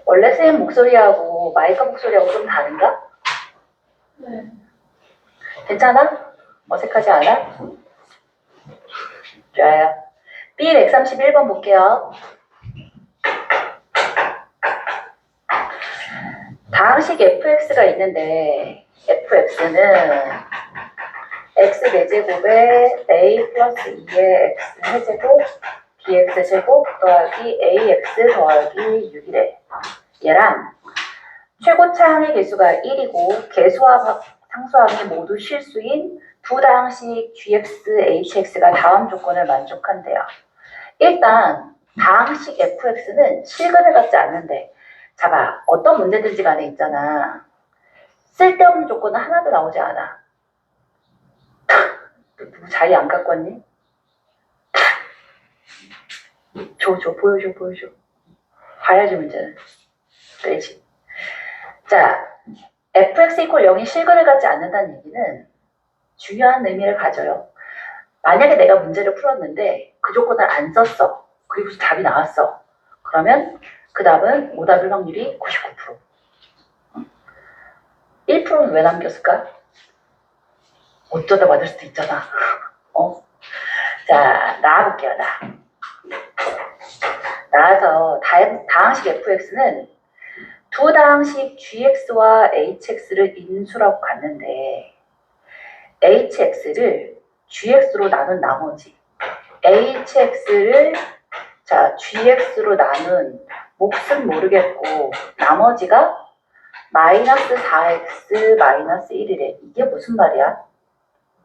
원래 쌤 목소리하고 마이크 목소리하고 좀 다른가? 네. 괜찮아? 어색하지 않아? 좋아요. B 131번 볼게요. 다항식 fx가 있는데 fx는 x 4제곱에 a 플러스 2의 x 해제곱 bx 제곱 더하기 ax 더하기 6이래. 얘랑 최고차 항의 개수가 1이고 개수와 상수항이 모두 실수인 두 다항식 gx, hx가 다음 조건을 만족한대요. 일단 다항식 fx는 실근을 갖지 않는데 자봐, 어떤 문제든지 간에 있잖아. 쓸데없는 조건은 하나도 나오지 않아. 누구 자리 안 갖고 왔니? 보여줘. 봐야지 문제는. 그렇지. 자, fx 이퀄 0이 실근을 갖지 않는다는 얘기는 중요한 의미를 가져요. 만약에 내가 문제를 풀었는데 그 조건을 안 썼어. 그리고 답이 나왔어. 그러면 그 답은 오답일 확률이 99%. 1%는 왜 남겼을까? 어쩌다 맞을 수도 있잖아. 자, 나와볼게요, 나와서 다항식 fx는 두 다항식 gx와 hx를 인수라고 갔는데 hx를 gx로 나눈 나머지 hx를 gx로 나눈 몫은 모르겠고 나머지가 마이너스 4x 마이너스 1이래. 이게 무슨 말이야?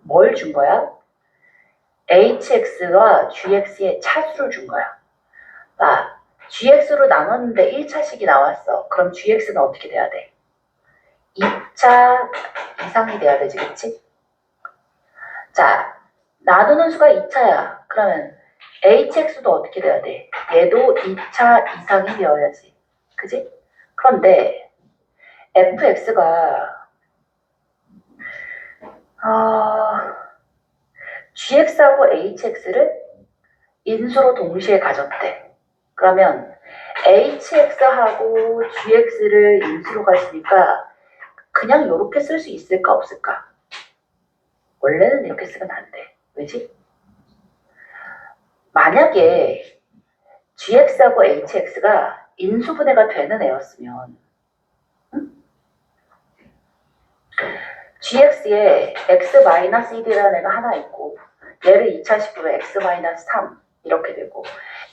뭘 준 거야? hx와 gx의 차수를 준 거야. gx로 나눴는데 1차식이 나왔어. 그럼 gx는 어떻게 돼야 돼? 2차 이상이 돼야 되지, 그치? 자, 나누는 수가 2차야. 그러면 hx도 어떻게 돼야 돼? 얘도 2차 이상이 되어야지. 그치? 그런데 fx가 gx하고 hx를 인수로 동시에 가졌대. 그러면 hx하고 gx를 인수로 가지니까 그냥 이렇게 쓸 수 있을까 없을까? 원래는 이렇게 쓰면 안 돼. 왜지? 만약에 gx하고 hx가 인수분해가 되는 애였으면 gx에 x-1이라는 애가 하나 있고 얘를 2차식으로 x-3 이렇게 되고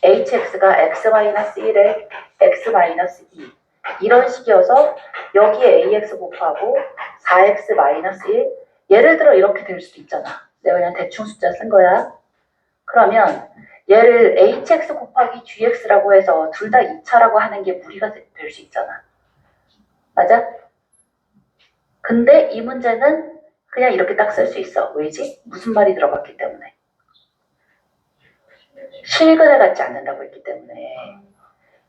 hx가 x-1에 x-2 이런 식이어서 여기에 ax 곱하고 4x-1 예를 들어 이렇게 될 수도 있잖아. 내가 그냥 대충 숫자 쓴 거야. 그러면 얘를 hx 곱하기 gx라고 해서 둘 다 2차라고 하는 게 무리가 될 수 있잖아. 맞아? 근데 이 문제는 그냥 이렇게 딱 쓸 수 있어. 왜지? 무슨 말이 들어갔기 때문에. 실근을 갖지 않는다고 했기 때문에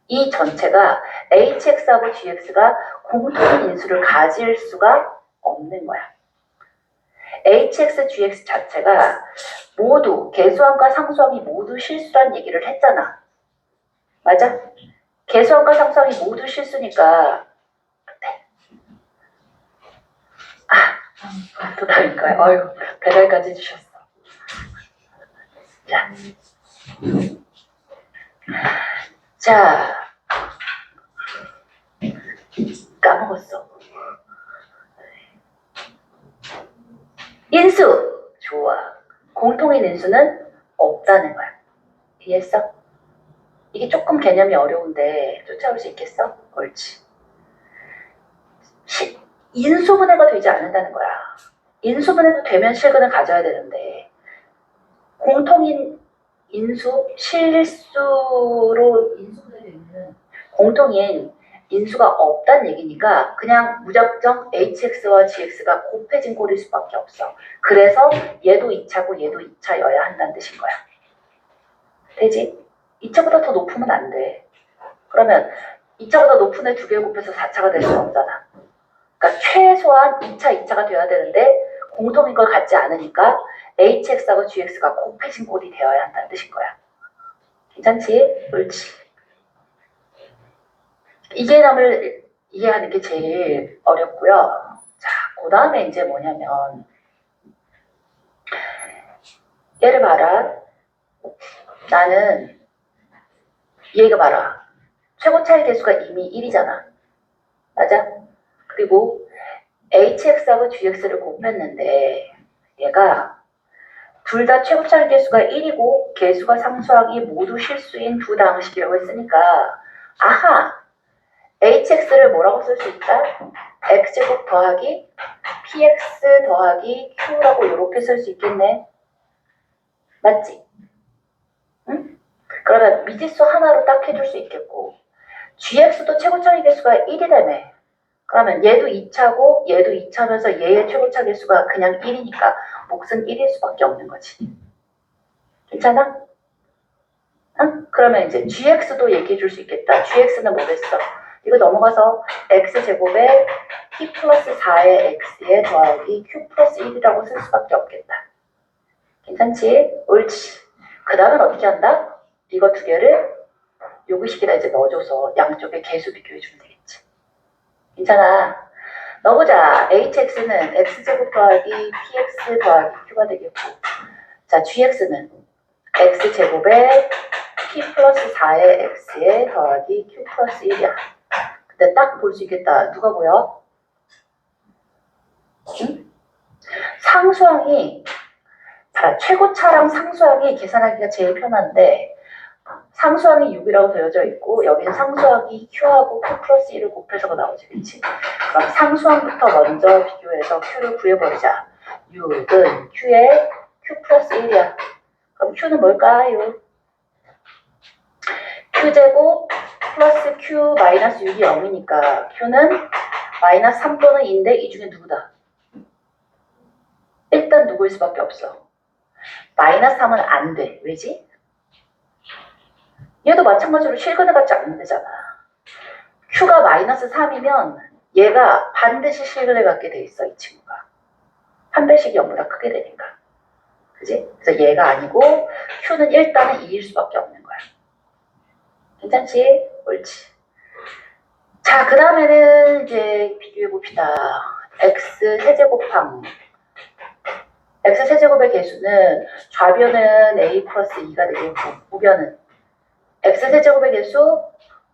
이 전체가 hx하고 gx가 공통인 인수를 가질 수가 없는 거야. hx, gx 자체가 모두 개수항과 상수항이 모두 실수란 얘기를 했잖아. 맞아? 개수항과 상수항이 모두 실수니까 또 다른가요? 아유, 배달까지 주셨어. 자, 까먹었어. 인수! 좋아. 공통인 인수는 없다는 거야. 이해했어? 이게 조금 개념이 어려운데 쫓아올 수 있겠어? 옳지. 인수분해가 되지 않는다는 거야. 인수분해도 되면 실근을 가져야 되는데 공통인 인수, 실수로 인수분해되는 공통인 인수가 없다는 얘기니까 그냥 무작정 hx와 gx가 곱해진 꼴일 수밖에 없어. 그래서 얘도 2차고 얘도 2차여야 한다는 뜻인 거야. 되지? 2차보다 더 높으면 안 돼. 그러면 2차보다 높은 애 2개 곱해서 4차가 될 수는 없잖아. 그러니까 최소한 2차, 2차가 돼야 되는데 공통인 걸 갖지 않으니까 hx하고 gx가 곱해진 꼴이 되어야 한다는 뜻인 거야. 괜찮지? 옳지. 이계남을 이해하는 게 제일 어렵고요. 자, 그 다음에 이제 뭐냐면 얘를 봐라. 나는 얘가 봐라. 최고 차이 개수가 이미 1이잖아. 맞아? 그리고 hx하고 gx를 곱했는데 얘가 둘 다 최고 차이 개수가 1이고 개수가 상수항이 모두 실수인 두 다항식이라고 했으니까 아하! hx를 뭐라고 쓸 수 있다? x제곱 더하기 px 더하기 q라고 이렇게 쓸 수 있겠네. 맞지? 응? 그러면 미지수 하나로 딱 해줄 수 있겠고 gx도 최고차이 개수가 1이라며. 그러면 얘도 2차고 얘도 2차면서 얘의 최고차 개수가 그냥 1이니까 몫은 1일 수밖에 없는 거지. 괜찮아? 응? 그러면 이제 gx도 얘기해 줄 수 있겠다. gx는 뭐겠어? 이거 넘어가서 x제곱에 p 플러스 4의 x에 더하기 q 플러스 1이라고 쓸 수밖에 없겠다. 괜찮지? 옳지. 그 다음은 어떻게 한다? 이거 두 개를 요구식에다 이제 넣어줘서 양쪽에 개수 비교해주면 되겠지. 괜찮아. 넣어보자. hx는 x제곱 더하기 px 더하기 q가 되겠고, 자 gx는 x제곱에 p 플러스 4의 x에 더하기 q 플러스 1이야. 근데 딱 볼 수 있겠다. 누가 보여? 응? 상수항이 최고차랑 상수항이 계산하기가 제일 편한데 상수항이 6이라고 되어져 있고 여기는 상수항이 q하고 q 플러스 1을 곱해서가 나오지, 그치? 그럼 상수항부터 먼저 비교해서 q를 구해버리자. 6은 q에 q 플러스 1이야. 그럼 q는 뭘까요? q제곱 플러스 q 마이너스 6이 0이니까 q는 마이너스 3 또는 2인데 이 중에 누구다? 일단 누구일 수밖에 없어. 마이너스 3은 안 돼. 왜지? 얘도 마찬가지로 실근을 갖지 않는 데잖아. q가 마이너스 3이면 얘가 반드시 실근을 갖게 돼 있어, 이 친구가. 한 배씩이 0보다 크게 되니까. 그지? 그래서 얘가 아니고 q는 일단은 2일 수밖에 없는 거야. 괜찮지? 옳지. 자, 그 다음에는 이제 비교해봅시다. x 세제곱항. x 세제곱의 개수는 좌변은 a 플러스 2가 되겠고 우변은 x 세제곱의 개수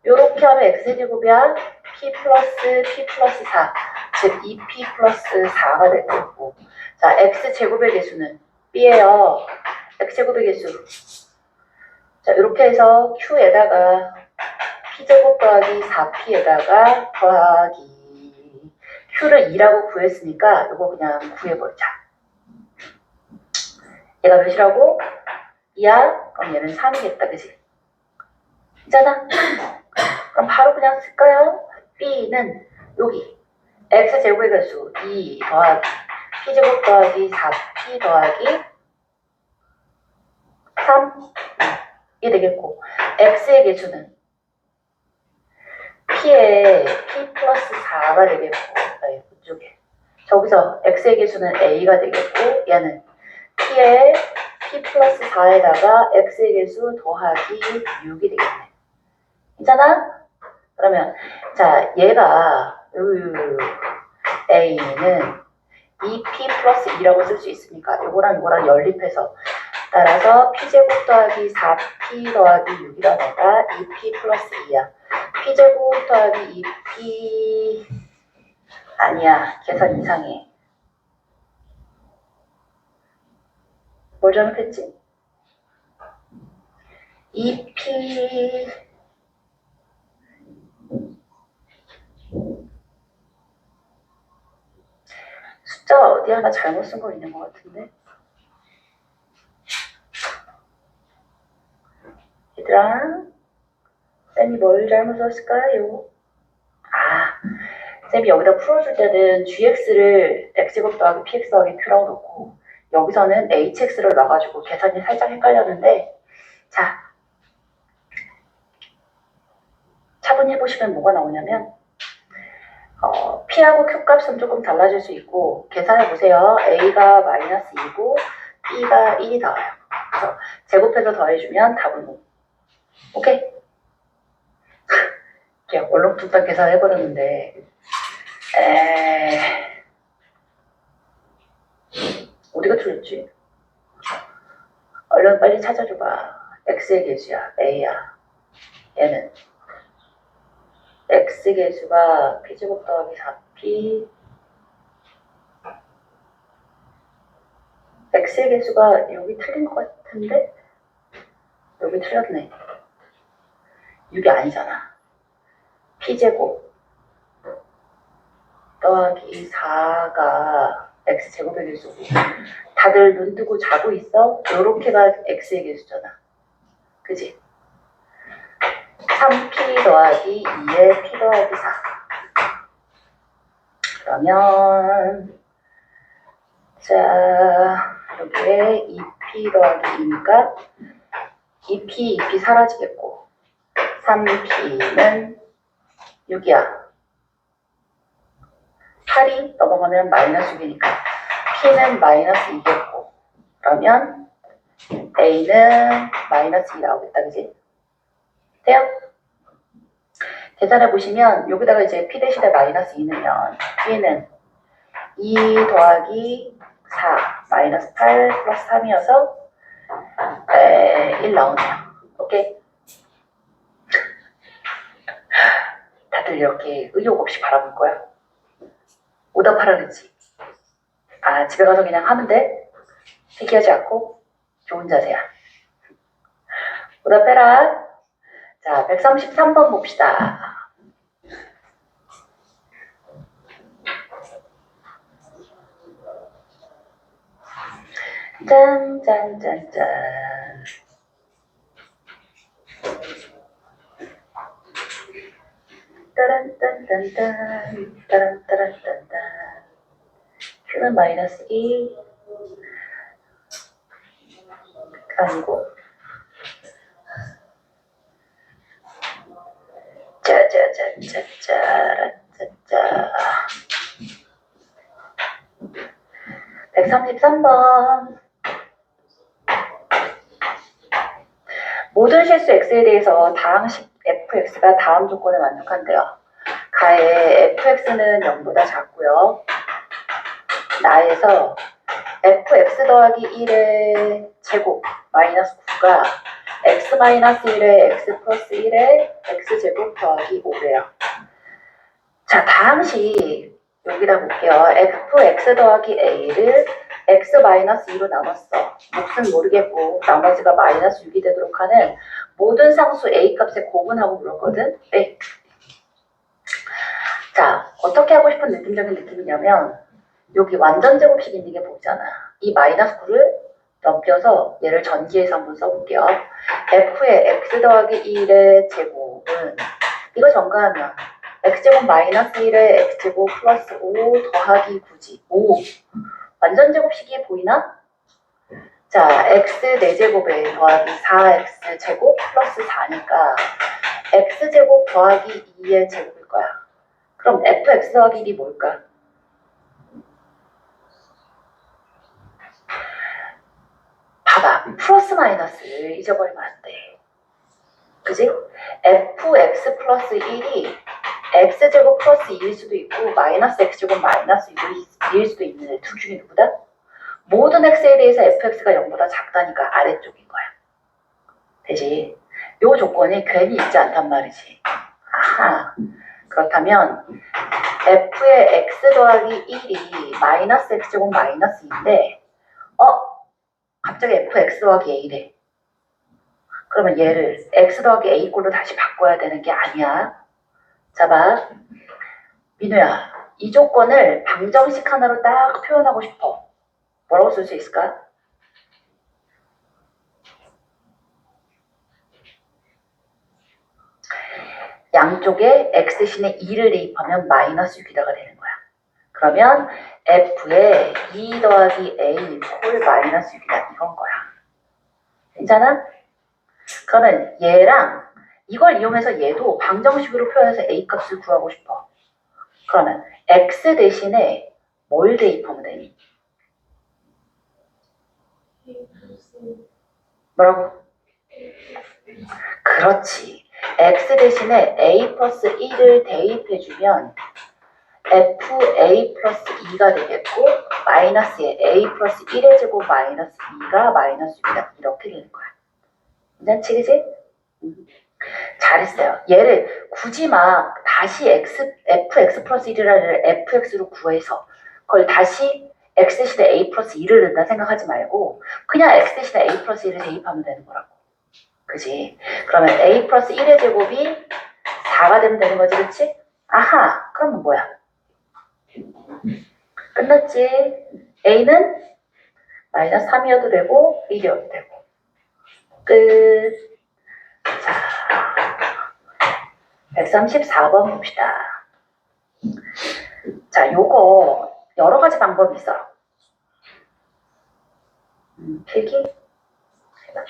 요렇게 하면 x 세제곱이야 p 플러스 4, 즉 2p 플러스 4가 될 거고, 자 x 제곱의 개수는 b예요. x 제곱의 개수, 자 이렇게 해서 q에다가 p제곱 더하기 4p에다가 더하기 q를 2라고 구했으니까 이거 그냥 구해버리자. 얘가 몇이라고? 2야? 그럼 얘는 3이겠다, 그치? 있잖아? 그럼 바로 그냥 쓸까요? b는 여기 x제곱의 개수 2 더하기 p제곱 더하기 4p 더하기 3 이게 되겠고, x의 개수는 p에 p 플러스 4가 되겠고, 이쪽에 저기서 x의 개수는 a가 되겠고 얘는 p에 p 플러스 4에다가 x의 개수 더하기 6이 되겠네. 괜찮아? 그러면 자 얘가 a는 2p 플러스 2라고 쓸 수 있으니까 요거랑 요거랑 연립해서 따라서 p제곱 더하기 4p 더하기 6이란 애가 2p 플러스 2야. p제곱 더하기 2p 아니야. 계산 이상해. 뭘 잘못했지? 2p 숫자가 어디 하나 잘못 쓴 거 있는 것 같은데? 얘들아, 쌤이 뭘 잘못 썼을까요? 쌤이 여기다 풀어줄 때는 gx를 x제곱 더하기 px 더하기 q라고 놓고 여기서는 hx를 놔가지고 계산이 살짝 헷갈렸는데, 자 차분히 해보시면 뭐가 나오냐면 p하고 q 값은 조금 달라질 수 있고 계산해보세요. a가 마이너스 2고 b가 1이 나와요. 그래서 제곱해서 더해주면 답은 5. 오케이? 그냥 얼렁뚱땅 계산을 해버렸는데 어디가 틀렸지? 얼른 빨리 찾아줘봐. x의 계수야. a야. 얘는 x 계수가 p제곱 더하기 4p x의 계수가 여기 틀린 것 같은데? 여기 틀렸네. 6이 아니잖아. p제곱 더하기 4가 x제곱의 계수고 다들 눈 뜨고 자고 있어? 요렇게가 x의 계수잖아. 그지? 3p 더하기 2에 p 더하기 4 그러면 자 여기에 2p 더하기 2니까 2p 사라지겠고 3p는 6이야. 8이 넘어가면 마이너스 6이니까 p는 마이너스 2겠고 그러면 a는 마이너스 2 나오겠다. 그지? 돼요? 계산해 보시면 여기다가 이제 p 대신에 마이너스 2 넣으면 p는 2 더하기 4 마이너스 8 플러스 3이어서 1 나오네요. 오케이? 다들 이렇게 의욕 없이 바라볼 거야? 오답하라 그랬지? 아 집에 가서 그냥 하면 돼? 회개하지 않고? 좋은 자세야. 오답해라. 자 133번 봅시다. 짠짠짠짠 따란딴딴딴 따란따란딴딴 q는 마이너스 2 아니고 짜자자자자라짜짜 133번 모든 실수 x에 대해서 다항식 fx가 다음 조건에 만족한대요. 가에 fx는 0보다 작고요. 나에서 fx 더하기 1의 제곱 마이너스 9가 x 마이너스 1의 x 플러스 1의 x제곱 더하기 5래요. 자, 다항식 여기다 볼게요. fx 더하기 a를 x 마이너스 2로 나눴어. 몫은 모르겠고 나머지가 마이너스 6이 되도록 하는 모든 상수 a 값의 곱은하고 물었거든. 네. 자, 어떻게 하고 싶은 느낌적인 느낌이냐면 여기 완전 제곱식 있는 게 보이잖아. 이 마이너스 9를 넘겨서 얘를 전기해서 한번 써볼게요. f의 x 더하기 1의 제곱은 이거 전가하면 x제곱 마이너스 1의 x제곱 플러스 5 더하기 9지. 5. 완전 제곱식이 보이나? 자, x 4제곱에 더하기 4x 제곱 플러스 4니까 x제곱 더하기 2의 제곱일 거야. 그럼 fx 더하기 1이 뭘까? 봐봐. 플러스 마이너스를 잊어버리면 안 돼. 그지? fx 플러스 1이 x제곱 플러스 2일 수도 있고 마이너스 x제곱 마이너스 2일 수도 있는 둘 중에 누구다? 모든 x에 대해서 fx가 0보다 작다니까 아래쪽인 거야. 되지? 요 조건이 괜히 있지 않단 말이지. 아하. 그렇다면 f의 x 더하기 1이 마이너스 x제곱 마이너스 2인데 갑자기 fx 더하기 a래. 그러면 얘를 x 더하기 a 꼴로 다시 바꿔야 되는 게 아니야. 자 봐. 민우야, 이 조건을 방정식 하나로 딱 표현하고 싶어. 뭐라고 쓸 수 있을까? 양쪽에 x 대신에 2를 대입하면 마이너스 6이다가 되는 거야. 그러면 f에 2 더하기 a 콜 마이너스 6이다 이건 거야. 괜찮아? 그러면 얘랑 이걸 이용해서 얘도 방정식으로 표현해서 a 값을 구하고 싶어. 그러면 x 대신에 뭘 대입하면 되니? 뭐라고? 그렇지. x 대신에 a 플러스 1을 대입해주면 fa 플러스 2가 되겠고 마이너스에 a 플러스 1의 제곱 마이너스 2가 마이너스 6이다. 이렇게 되는 거야. 괜찮지, 그지? 잘했어요. 얘를 굳이 막 다시 fx 플러스 1이라는 fx로 구해서 그걸 다시 x 대신에 a 플러스 2를 넣는다 생각하지 말고 그냥 x 대신에 a 플러스 1을 대입하면 되는 거라고. 그지? 그러면 a 플러스 1의 제곱이 4가 되면 되는 거지, 그치? 아하, 그러면 뭐야? 끝났지? a는 마이너스 3이어도 되고 1이어도 되고 끝. 자, 134번 봅시다. 자, 요거 여러 가지 방법이 있어. 필기? 해봐.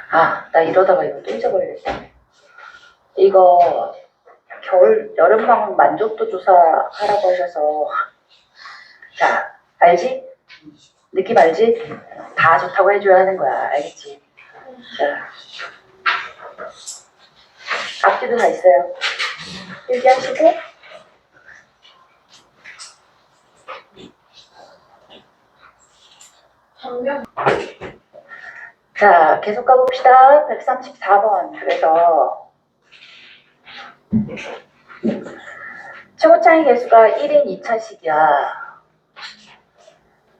아, 나 이러다가 이거 또 잊어버리겠다. 이거 여름방학 만족도 조사하라고 하셔서 자, 알지? 느낌 알지? 다 좋다고 해줘야 하는 거야. 알겠지? 자, 앞뒤도 다 있어요. 일기하시고 정경. 자, 계속 가봅시다. 134번. 그래서 최고차이 개수가 1인 2차식이야.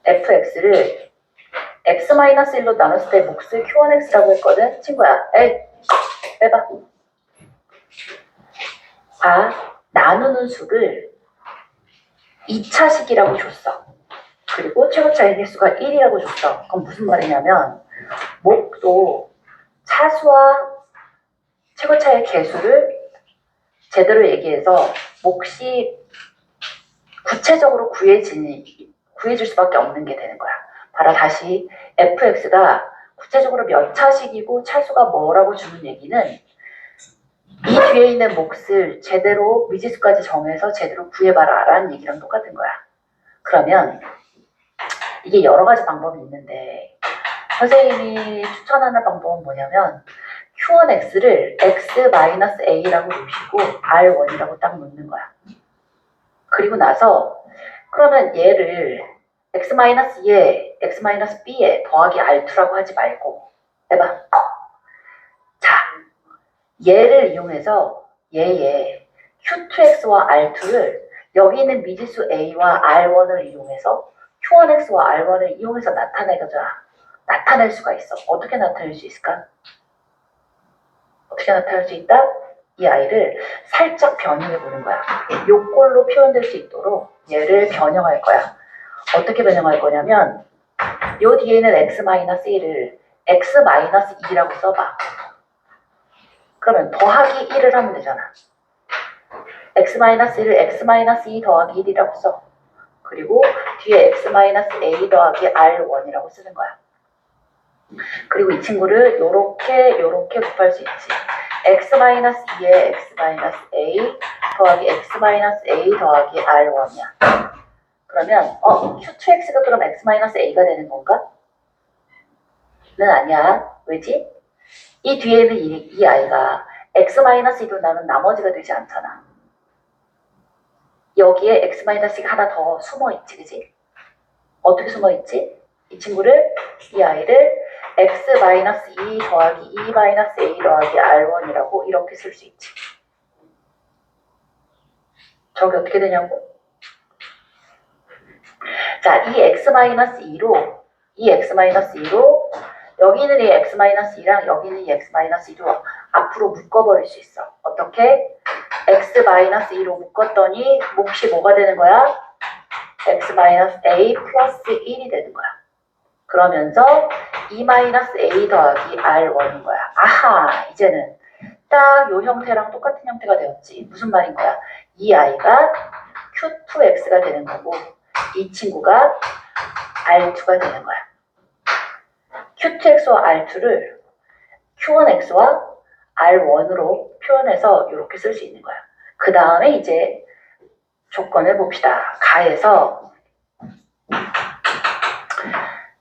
fx를 x-1로 나눴을 때 몫을 q1x라고 했거든. 친구야, 에이, 빼봐. 아, 나누는 수를 2차식이라고 줬어. 그리고 최고차이 개수가 1이라고 줬어. 그럼 무슨 말이냐면 몫도 차수와 최고차의 개수를 제대로 얘기해서 몫이 구체적으로 구해줄 수밖에 없는 게 되는 거야. 바로 다시 fx가 구체적으로 몇 차식이고 차수가 뭐라고 주는 얘기는 이 뒤에 있는 몫을 제대로 미지수까지 정해서 제대로 구해봐라 라는 얘기랑 똑같은 거야. 그러면 이게 여러 가지 방법이 있는데 선생님이 추천하는 방법은 뭐냐면 q1x를 x-a라고 놓으시고 r1이라고 딱 놓는 거야. 그리고 나서 그러면 얘를 x-2에 x-b에 더하기 r2라고 하지 말고 해봐. 자, 얘를 이용해서 얘의 q2x와 r2를 여기 있는 미지수 a와 r1을 이용해서 q1x와 r1을 이용해서 나타낼 수가 있어. 어떻게 나타낼 수 있을까? 어떻게 나타낼 수 있다? 이 아이를 살짝 변형해 보는 거야. 요꼴로 표현될 수 있도록 얘를 변형할 거야. 어떻게 변형할 거냐면 요 뒤에는 x-1을 x-2라고 써봐. 그러면 더하기 1을 하면 되잖아. x-1을 x-2 더하기 1이라고 써. 그리고 뒤에 x-a 더하기 r1이라고 쓰는 거야. 그리고 이 친구를 요렇게 곱할 수 있지. x-2에 x-a 더하기 x-a 더하기 r1이야. 그러면 q2x가 그럼 x-a가 되는 건가? 는 아니야. 왜지? 이 뒤에는 이 아이가 x-2로 나는 나머지가 되지 않잖아. 여기에 x-가 하나 더 숨어있지, 그지? 어떻게 숨어있지? 이 아이를 x-2 더하기 2-a 더하기 r1이라고 이렇게 쓸 수 있지. 저게 어떻게 되냐고? 자, 이 x-2로 여기는 이 x-2랑 여기는 이 x-2로 앞으로 묶어버릴 수 있어. 어떻게? x-2로 묶었더니 몫이 뭐가 되는 거야? x-a 플러스 1이 되는 거야. 그러면서 2-a 더하기 r1인 거야. 아하, 이제는 딱 요 형태랑 똑같은 형태가 되었지. 무슨 말인 거야? 이 아이가 q2x가 되는 거고 이 친구가 R2가 되는 거야. Q2x와 R2를 Q1x와 R1으로 표현해서 이렇게 쓸 수 있는 거야. 그 다음에 이제 조건을 봅시다. 가에서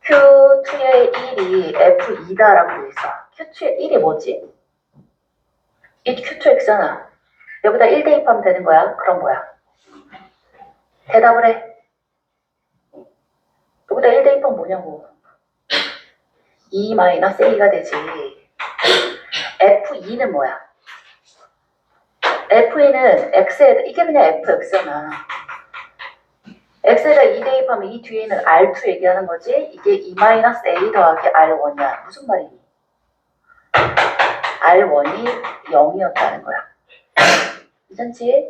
Q2의 1이 F2다라고 돼 있어. Q2의 1이 뭐지? 이 Q2x잖아. 여기다 1 대입하면 되는 거야. 그럼 뭐야? 대답을 해. 여기다 1 대입하면 뭐냐고. 2-a가 되지. F2는 뭐야? F2는 x에다, 이게 그냥 fx잖아. x에다 2 대입하면 이 뒤에 있는 R2 얘기하는 거지. 이게 2-a 더하기 R1이야. 무슨 말이니? R1이 0이었다는 거야. 괜찮지?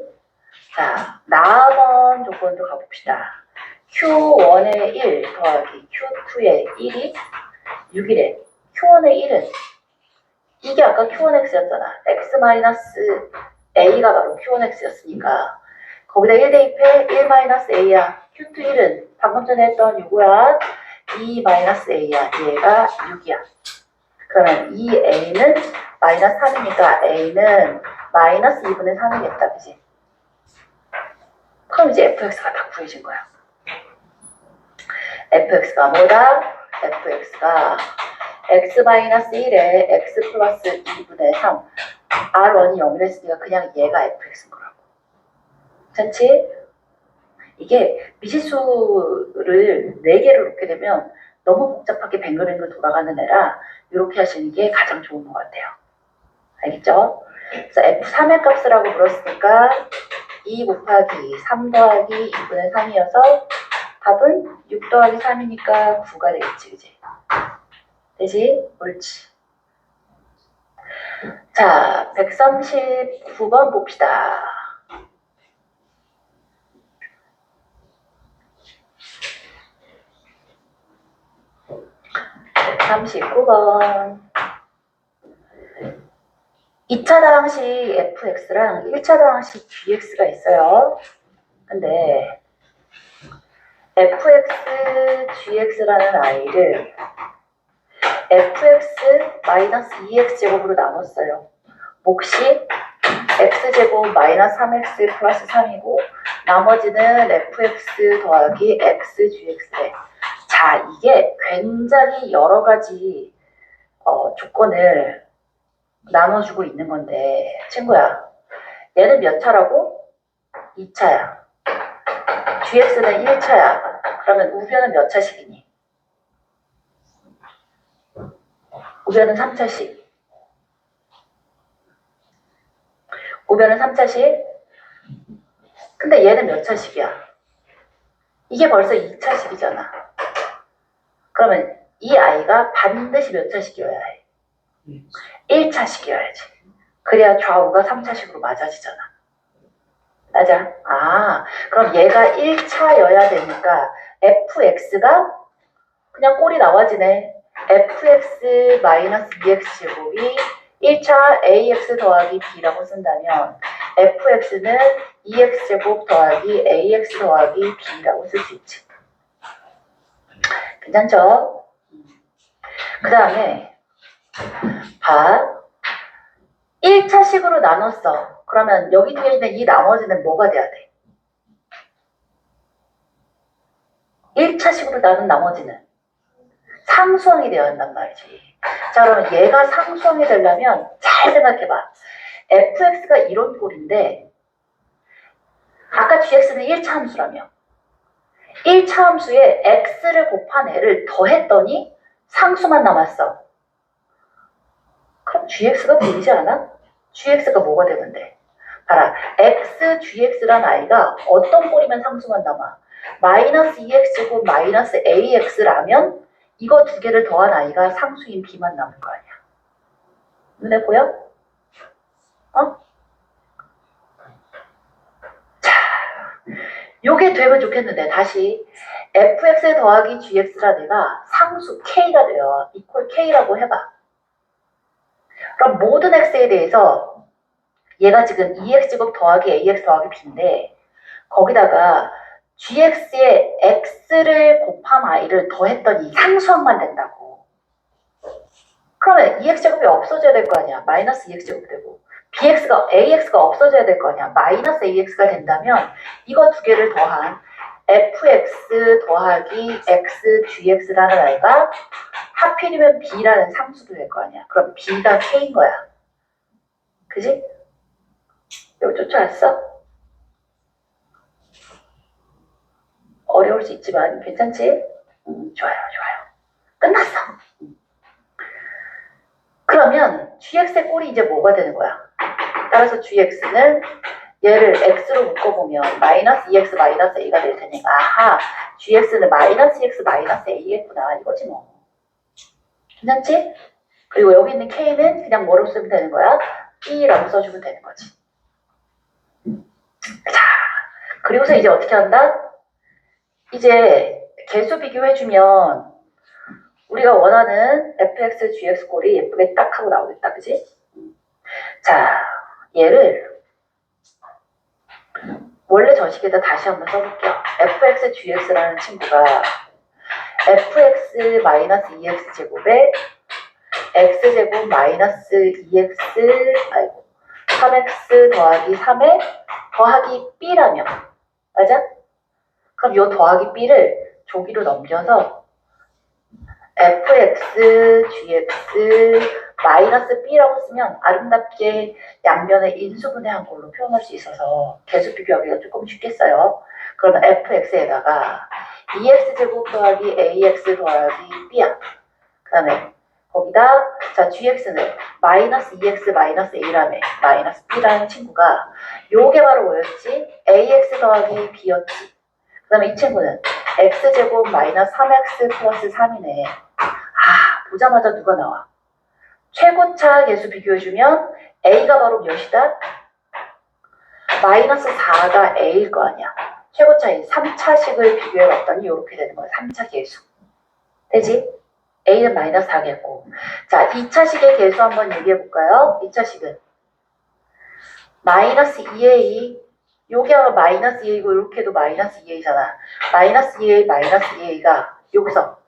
자, 나번 조건도 가봅시다. Q1의 1 더하기 Q2의 1이 6이래. Q1의 1은 이게 아까 Q1x였잖아. x-a가 바로 Q1x였으니까 거기다 1 대입해 1-a야. Q2 1은 방금 전에 했던 6이야. 2-a야. 얘가 6이야. 그러면 이 a는 마이너스 3이니까 a는 마이너스 2분의 3이겠다. 그지? 그럼 이제 fx가 다 구해진 거야. fx가 뭐다? fx가 x-1에 x 플러스 2분의 3 R1이 0이랬으니까 그냥 얘가 fx인 거라고. 괜찮지? 이게 미지수를 4개를 놓게 되면 너무 복잡하게 뱅글뱅글 돌아가는 애라 이렇게 하시는 게 가장 좋은 것 같아요. 알겠죠? 그래서 f3의 값이라고 물었으니까 2 곱하기 3 더하기 2분의 3이어서 답은 6 더하기 3이니까 9가 되겠지, 그지? 되지? 옳지. 자, 139번 봅시다. 139번. 2차 다항식 fx랑 1차 다항식 gx가 있어요. 근데 fx, gx라는 아이를 fx-2x제곱으로 나눴어요. 몫이 x제곱 마이너스 3x 플러스 3이고 나머지는 fx 더하기 x, gx래. 자, 이게 굉장히 여러 가지 조건을 나눠주고 있는 건데 친구야, 얘는 몇 차라고? 2차야. gx는 1차야. 그러면 우변은 몇 차식이니? 우변은 3차식. 우변은 3차식. 근데 얘는 몇 차식이야? 이게 벌써 2차식이잖아. 그러면 이 아이가 반드시 몇 차식이어야 해? 1차식이어야지. 그래야 좌우가 3차식으로 맞아지잖아. 맞아? 아, 그럼 얘가 1차여야 되니까 fx가 그냥 꼴이 나와지네. fx-2x 제곱이 1차 ax 더하기 b라고 쓴다면 fx는 2x 제곱 더하기 ax 더하기 b라고 쓸 수 있지. 괜찮죠? 그 다음에 봐. 1차식으로 나눴어. 그러면 여기 뒤에 있는 이 나머지는 뭐가 돼야 돼? 1차식으로 나눈 나머지는 상수항이 되어야 한단 말이지. 자, 그러면 얘가 상수항이 되려면 잘 생각해봐. fx가 이런 꼴인데 아까 gx는 1차 함수라며. 1차 함수에 x를 곱한 애를 더했더니 상수만 남았어. 그럼 gx가 보이지 않아? gx가 뭐가 되면 돼? 봐라. x, gx란 아이가 어떤 꼴이면 상수만 남아? 마이너스 2x제곱 마이너스 ax라면 이거 두 개를 더한 아이가 상수인 b만 남을 거 아니야. 눈에 보여? 어? 자, 요게 되면 좋겠는데 다시 fx 더하기 gx라 내가 상수 k가 돼요. 이퀄 k라고 해봐. 그럼 모든 x에 대해서 얘가 지금 2x제곱 더하기 ax 더하기 b인데 거기다가 gx에 x를 곱한 y를 더했더니 상수항만 된다고. 그러면 ex제곱이 없어져야 될 거 아니야. 마이너스 2x제곱 되고 ax가 없어져야 될 거 아니야. 마이너스 ax가 된다면 이거 두 개를 더한 fx 더하기 x gx라는 아이가 하필이면 b라는 상수도 될 거 아니야. 그럼 b가 k인 거야. 그지? 이거 쫓아왔어? 어려울 수 있지만 괜찮지? 좋아요. 끝났어. 그러면 gx의 꼴이 이제 뭐가 되는 거야? 따라서 gx는 얘를 x로 묶어보면 마이너스 2x 마이너스 a가 될 테니까 아하, gx는 마이너스 2x 마이너스 a겠구나 이거지 뭐. 괜찮지? 그리고 여기 있는 k는 그냥 뭐로 쓰면 되는 거야? b라고 써주면 되는 거지. 자, 그리고서 이제 어떻게 한다? 이제 개수 비교해주면 우리가 원하는 fx, gx 꼴이 예쁘게 딱 하고 나오겠다. 그지? 자, 얘를 원래 저식에다 다시 한번 써볼게요. fx, gx라는 친구가 fx 마이너스 2x 제곱에 x제곱 마이너스 2x 3x 더하기 3에 더하기 b라면 맞아? 그럼 요 더하기 b를 조기로 넘겨서 fx, gx 마이너스 b라고 쓰면 아름답게 양변을 인수분해한 걸로 표현할 수 있어서 개수 비교하기가 조금 쉽겠어요. 그러면 fx에다가 2x제곱 더하기 ax 더하기 b야. 그 다음에 거기다 자 gx는 마이너스 2x 마이너스 a라며 마이너스 b라는 친구가 요게 바로 뭐였지? ax 더하기 b였지. 그 다음에 이 친구는 x제곱 마이너스 3x 플러스 3이네. 아, 보자마자 누가 나와? 최고차 개수 비교해주면 a가 바로 몇이다? 마이너스 4가 a일 거 아니야. 최고차인 3차식을 비교해봤더니 이렇게 되는 거야. 3차 개수. 되지? a는 마이너스 4겠고. 자, 2차식의 개수 한번 얘기해볼까요? 2차식은 마이너스 2a 요게 바로 마이너스 2a고 이렇게도 마이너스 2a잖아. 마이너스 2a 마이너스 2a가 여기서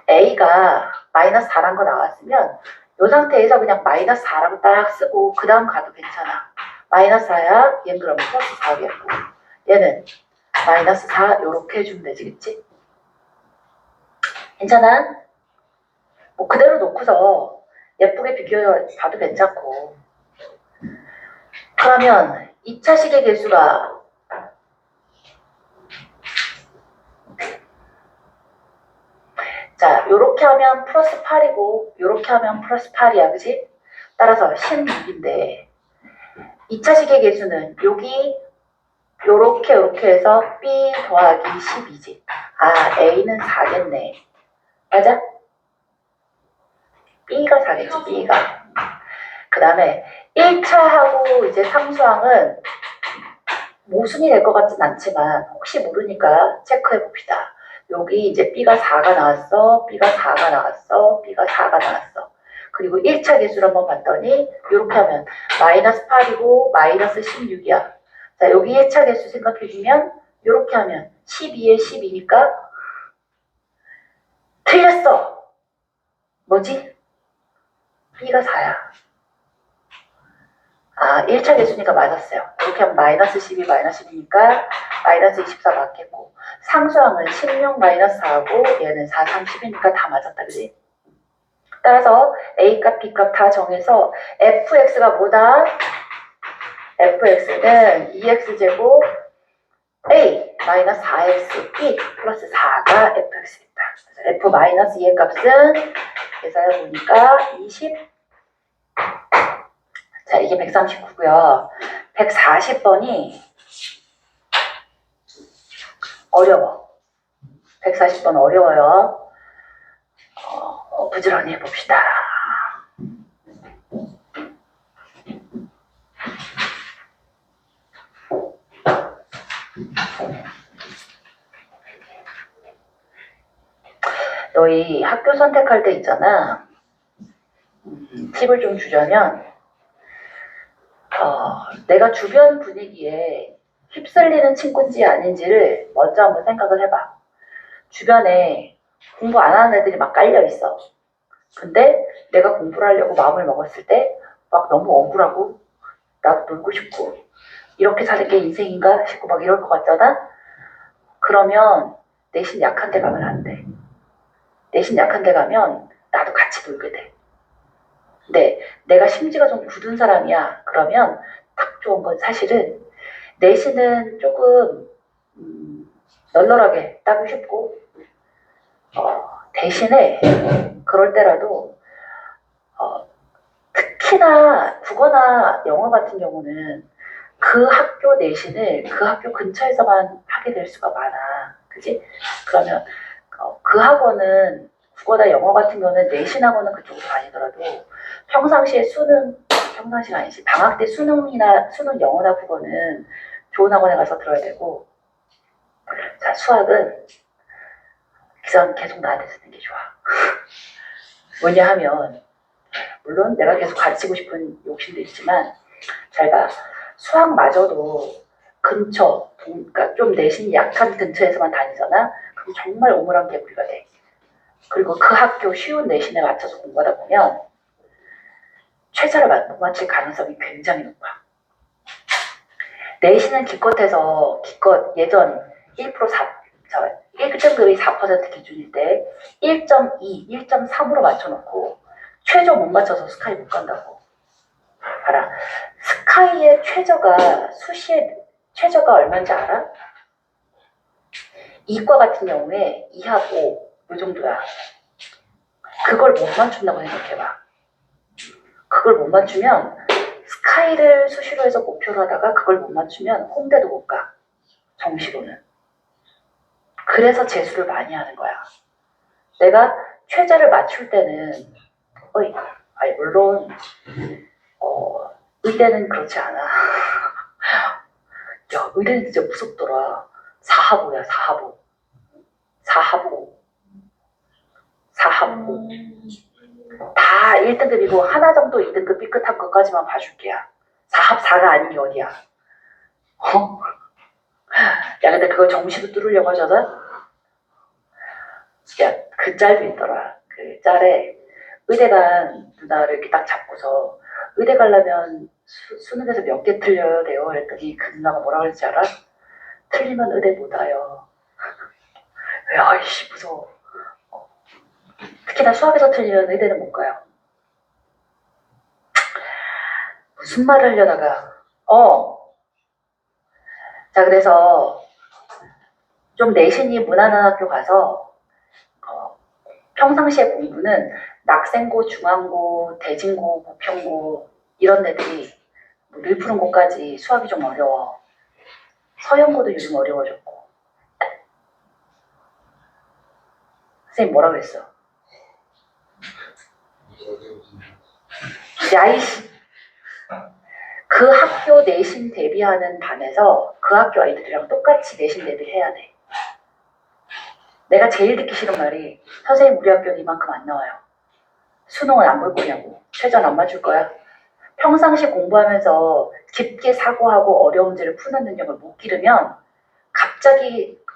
a가 마이너스 4란 거 나왔으면 이 상태에서 그냥 마이너스 4라고 딱 쓰고 그 다음 가도 괜찮아. 마이너스 4야. 얘는 그러면 플러스 4겠고 얘는 마이너스 4 요렇게 해주면 되지. 그치? 괜찮아? 뭐 그대로 놓고서 예쁘게 비교해봐도 괜찮고. 그러면 2차식의 개수가 자, 요렇게 하면 플러스 8이고 요렇게 하면 플러스 8이야. 그지? 따라서 16인데 2차식의 개수는 여기 요렇게 해서 b 더하기 12지. 아, a는 4겠네. 맞아? b가 4겠지. b가. 그 다음에 1차하고 이제 상수항은 모순이 될 것 같진 않지만 혹시 모르니까 체크해 봅시다. 여기 이제 b가 4가 나왔어, b가 4가 나왔어, b가 4가 나왔어. 그리고 1차 개수를 한번 봤더니 이렇게 하면 마이너스 8이고 마이너스 16이야. 자, 여기 1차 개수 생각해주면 이렇게 하면 12에 12니까 틀렸어. 뭐지? b가 4야. 아, 1차 개수니까 맞았어요. 이렇게 하면 마이너스 12, 마이너스 12니까 마이너스 24 맞겠고 상수항은 16 마이너스 4하고 얘는 4, 3, 10이니까 다 맞았다. 그지? 따라서 A값, B값 다 정해서 fx가 뭐다? fx는 2x제곱 A 마이너스 4x B 플러스 4가 fx겠다. 그래서 f 마이너스 2의 값은 계산해보니까 20. 자, 이게 139고요. 140번이 어려워. 140번 어려워요. 부지런히 해봅시다. 너희 학교 선택할 때 있잖아. 팁을 좀 주자면 내가 주변 분위기에 휩쓸리는 친구인지 아닌지를 먼저 한번 생각을 해봐. 주변에 공부 안 하는 애들이 막 깔려 있어. 근데 내가 공부를 하려고 마음을 먹었을 때 막 너무 억울하고 나도 놀고 싶고 이렇게 사는 게 인생인가 싶고 막 이럴 것 같잖아? 그러면 내신 약한 데 가면 안 돼. 내신 약한 데 가면 나도 같이 놀게 돼. 근데 내가 심지가 좀 굳은 사람이야. 그러면 딱 좋은 건 사실은 내신은 조금 널널하게 따고 싶고 대신에 그럴 때라도 특히나 국어나 영어 같은 경우는 그 학교 내신을 그 학교 근처에서만 하게 될 수가 많아. 그지? 그러면 그 학원은 국어나 영어 같은 경우는 내신 학원은 그쪽으로 다니더라도 평상시에 평상시가 아니지. 방학 때 수능 영어나 국어는 좋은 학원에 가서 들어야 되고 자, 수학은 기상 계속 나한테 쓰는 게 좋아. 왜냐하면 물론 내가 계속 가르치고 싶은 욕심도 있지만 잘 봐. 수학마저도 그러니까 좀 내신이 약한 근처에서만 다니잖아. 그럼 정말 오물한 개구리가 돼. 그리고 그 학교 쉬운 내신에 맞춰서 공부하다 보면 최저를 못 맞출 가능성이 굉장히 높아. 내신은 기껏해서 예전 1% 1등급이 4% 기준일 때 1.2, 1.3으로 맞춰놓고 최저 못 맞춰서 스카이 못 간다고. 봐라. 스카이의 수시의 최저가 얼마인지 알아? 이과 같은 경우에 2합 5, 이 정도야. 그걸 못 맞춘다고 생각해봐. 그걸 못 맞추면 스카이를 수시로 해서 목표로 하다가 그걸 못 맞추면 홍대도 못 가. 정시로는. 그래서 재수를 많이 하는 거야. 내가 최저를 맞출 때는 물론 의대는 그렇지 않아. 야, 의대는 진짜 무섭더라. 4합5야, 4합5. 4합5. 4합5. 다 1등급이고 하나 정도 2등급 삐끗한 것까지만 봐줄게야. 4합4가 아닌 게 어디야. 야, 근데 그거 정시도 뚫으려고 하잖아? 야, 그 짤도 있더라. 그 짤에 의대간 누나를 이렇게 딱 잡고서 의대 가려면 수능에서 몇 개 틀려야 돼요? 그랬더니 그 누나가 뭐라 그랬지 알아? 틀리면 의대 못 와요. 야, 이씨, 무서워. 특히나 수학에서 틀리면 의대는 못 가요. 무슨 말을 하려다가 자, 그래서 좀 내신이 무난한 학교 가서 평상시에 공부는 낙생고, 중앙고, 대진고, 부평고 이런 데들이 늘 푸른 곳까지 수학이 좀 어려워. 서영고도 요즘 어려워졌고. 선생님 뭐라 그랬어? 야이씨. 그 학교 내신 대비하는 반에서 그 학교 아이들이랑 똑같이 내신 대비를 해야 돼. 내가 제일 듣기 싫은 말이 선생님 우리 학교는 이만큼 안 나와요. 수능은 안 볼 거냐고. 최저는 안 맞출 거야. 평상시 공부하면서 깊게 사고하고 어려운 문제를 푸는 능력을 못 기르면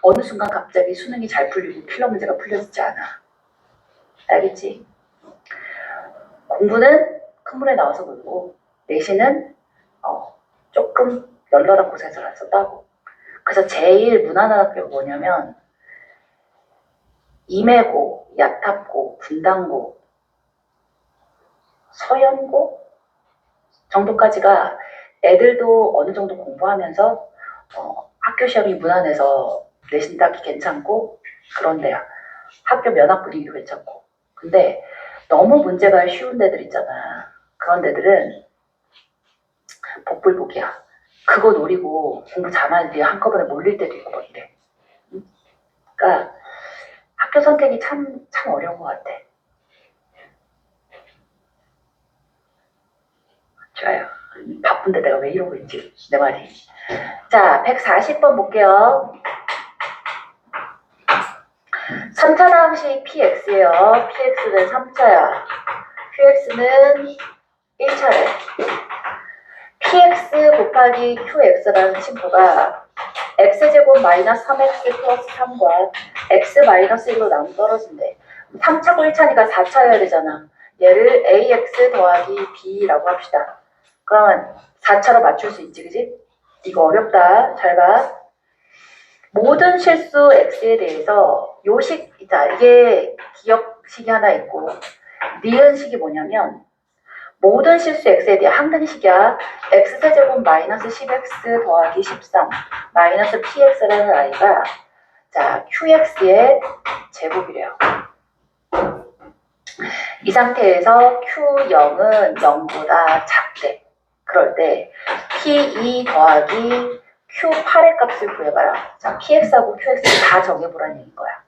어느 순간 갑자기 수능이 잘 풀리고 필러 문제가 풀려지지 않아. 알겠지? 공부는 큰 물에 나와서 놀고 내신은 조금 널널한 곳에서 가서 따고. 그래서 제일 무난한 학교가 뭐냐면 임해고, 야탑고, 분당고, 서연고 정도까지가 애들도 어느 정도 공부하면서 학교 시험이 무난해서 내신 따기 괜찮고 그런 데야. 학교 면학 분위기도 괜찮고. 근데 너무 문제가 쉬운 데들 있잖아. 그런 데들은 복불복이야. 그거 노리고 공부 잘하는 애들이 한꺼번에 몰릴 때도 있고 막 이래. 그러니까 학교 선택이 참 어려운 것 같아. 좋아요. 바쁜데 내가 왜 이러고 있지? 내 말이. 자, 140번 볼게요. 3차 나항식 px예요. px는 3차야. qx는 1차래. px 곱하기 qx라는 친구가 x제곱 마이너스 3x 플러스 3과 x 마이너스 1로 나누면 떨어진대. 3차고 1차니까 4차여야 되잖아. 얘를 ax 더하기 b라고 합시다. 그러면 4차로 맞출 수 있지, 그지? 이거 어렵다. 잘 봐. 모든 실수 x에 대해서 요식, 자, 이게 기억식이 하나 있고, 니은식이 뭐냐면, 모든 실수 x에 대한 항등식이야. x세제곱 마이너스 10x 더하기 13 마이너스 px라는 아이가, 자, qx의 제곱이래요. 이 상태에서 q0은 0보다 작대. 그럴 때 p2 더하기 q8의 값을 구해봐요. 자, px하고 qx를 다 정해보라는 얘기인 거야.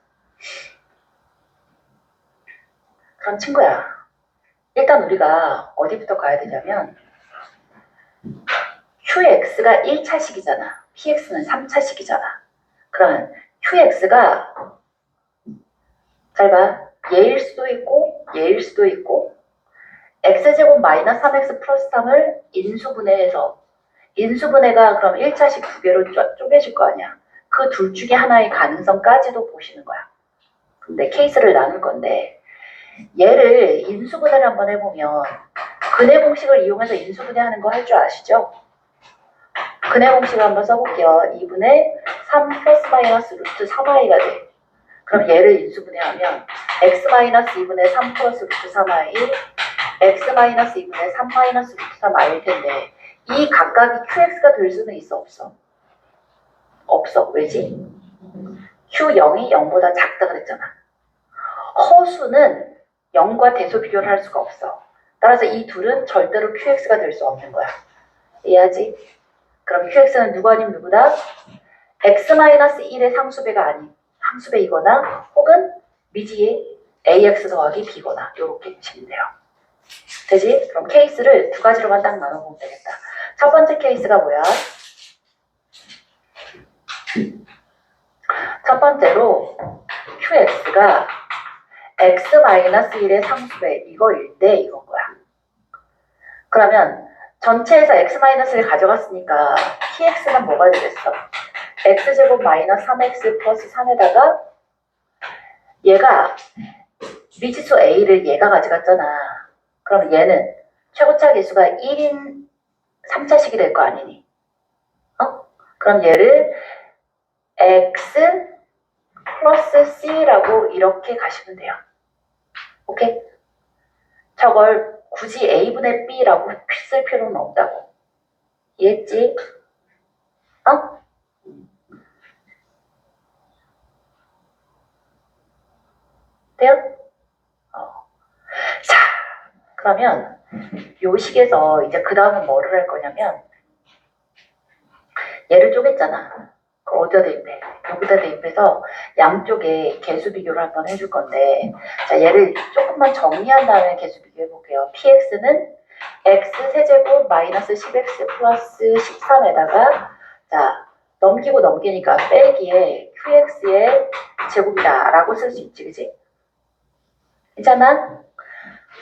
그럼 친구야, 일단 우리가 어디부터 가야 되냐면 qx가 1차식이잖아. px는 3차식이잖아. 그러면 qx가 잘 봐. 얘일 수도 있고 얘일 수도 있고 x제곱 마이너스 3x 플러스 3을 인수분해해서 인수분해가 그럼 1차식 두 개로 쪼개질 거 아니야. 그 둘 중에 하나의 가능성까지도 보시는 거야. 근데 케이스를 나눌 건데 얘를 인수분해를 한번 해보면 근해 공식을 이용해서 인수분해하는 거 할 줄 아시죠? 근해 공식을 한번 써볼게요. 2분의 3 플러스 마이너스 루트 3i가 돼. 그럼 얘를 인수분해하면 x 마이너스 2분의 3 플러스 루트 3i x 마이너스 2분의 3 마이너스 루트 3i일 텐데 이 각각이 qx가 될 수는 있어 없어? 없어. 왜지? q0이 0보다 작다 그랬잖아. 허수는 0과 대소 비교를 할 수가 없어. 따라서 이 둘은 절대로 qx가 될 수 없는 거야. 이해하지? 그럼 qx는 누구 아니면 누구다? x-1의 상수배가 아닌 항수배이거나 혹은 미지의 ax 더하기 b거나 이렇게 보시면 돼요. 되지? 그럼 케이스를 두 가지로만 딱 나눠보면 되겠다. 첫 번째 케이스가 뭐야? 첫 번째로 qx가 x-1의 상수배 이거일 때 이건 거야. 그러면 전체에서 x-1을 가져갔으니까 px는 뭐가 되겠어? x제곱 마이너스 3x 플러스 3에다가 얘가 미지수 a를 얘가 가져갔잖아. 그럼 얘는 최고차 계수가 1인 3차식이 될 거 아니니? 그럼 얘를 x 플러스 c라고 이렇게 가시면 돼요. 오케이? 저걸 굳이 a분의 b라고 쓸 필요는 없다고. 이해했지? 돼요? 자, 그러면 요 식에서 이제 그 다음은 뭐를 할 거냐면 얘를 쪼갰잖아. 그걸 어디다 대입해? 여기다 대입해서 양쪽에 개수 비교를 한번 해줄 건데 자, 얘를 조금만 정리한 다음에 개수 비교해 볼게요. px는 x 세제곱 마이너스 10x 플러스 13에다가 자, 넘기고 넘기니까 빼기에 qx의 제곱이다 라고 쓸 수 있지, 그지? 괜찮아?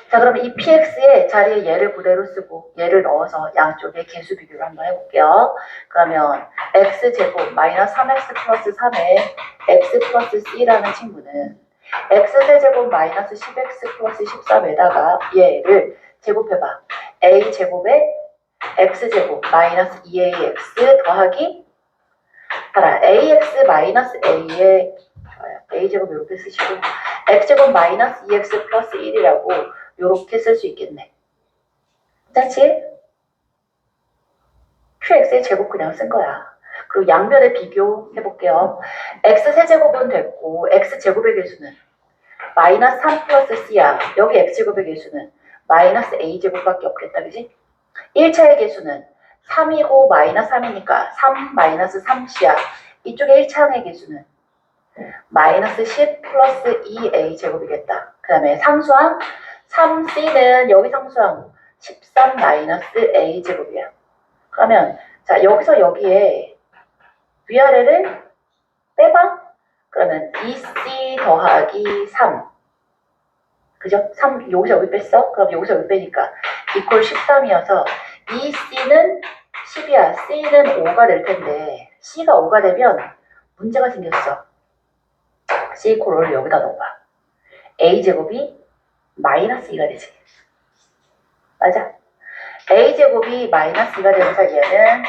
자, 그럼 이 px의 자리에 얘를 그대로 쓰고 얘를 넣어서 양쪽에 개수 비교를 한번 해볼게요. 그러면 x제곱 마이너스 3x 플러스 3에 x 플러스 c라는 친구는 x세제곱 마이너스 10x 플러스 13에다가 얘를 제곱해봐. a제곱에 x제곱 마이너스 2ax 더하기 봐라. ax 마이너스 a에 a제곱 이렇게 쓰시고 x제곱 마이너스 2x 플러스 1이라고 이렇게 쓸 수 있겠네. 그렇지? qx의 제곱 그냥 쓴 거야. 그리고 양변에 비교해볼게요. x세제곱은 됐고 x제곱의 개수는 마이너스 3 플러스 c야. 여기 x제곱의 개수는 마이너스 a제곱밖에 없겠다. 그지? 1차의 개수는 3이고 마이너스 3이니까 3 마이너스 3c야. 이쪽에 1차항의 개수는 마이너스 10 플러스 2a제곱이겠다. 그 다음에 상수항 3c는 여기 상수항 13 마이너스 a제곱이야. 그러면 자 여기서 여기에 위아래를 빼봐. 그러면 2c 더하기 3 그죠? 3 여기서 여기 뺐어? 그럼 여기서 여기 빼니까 이퀄 13이어서 2c는 10이야. c는 5가 될 텐데 C가 5가 되면 문제가 생겼어. C 코로를 여기다 넣어봐. A제곱이 마이너스 2가 되지. 맞아? A제곱이 마이너스 2가 되면서 얘는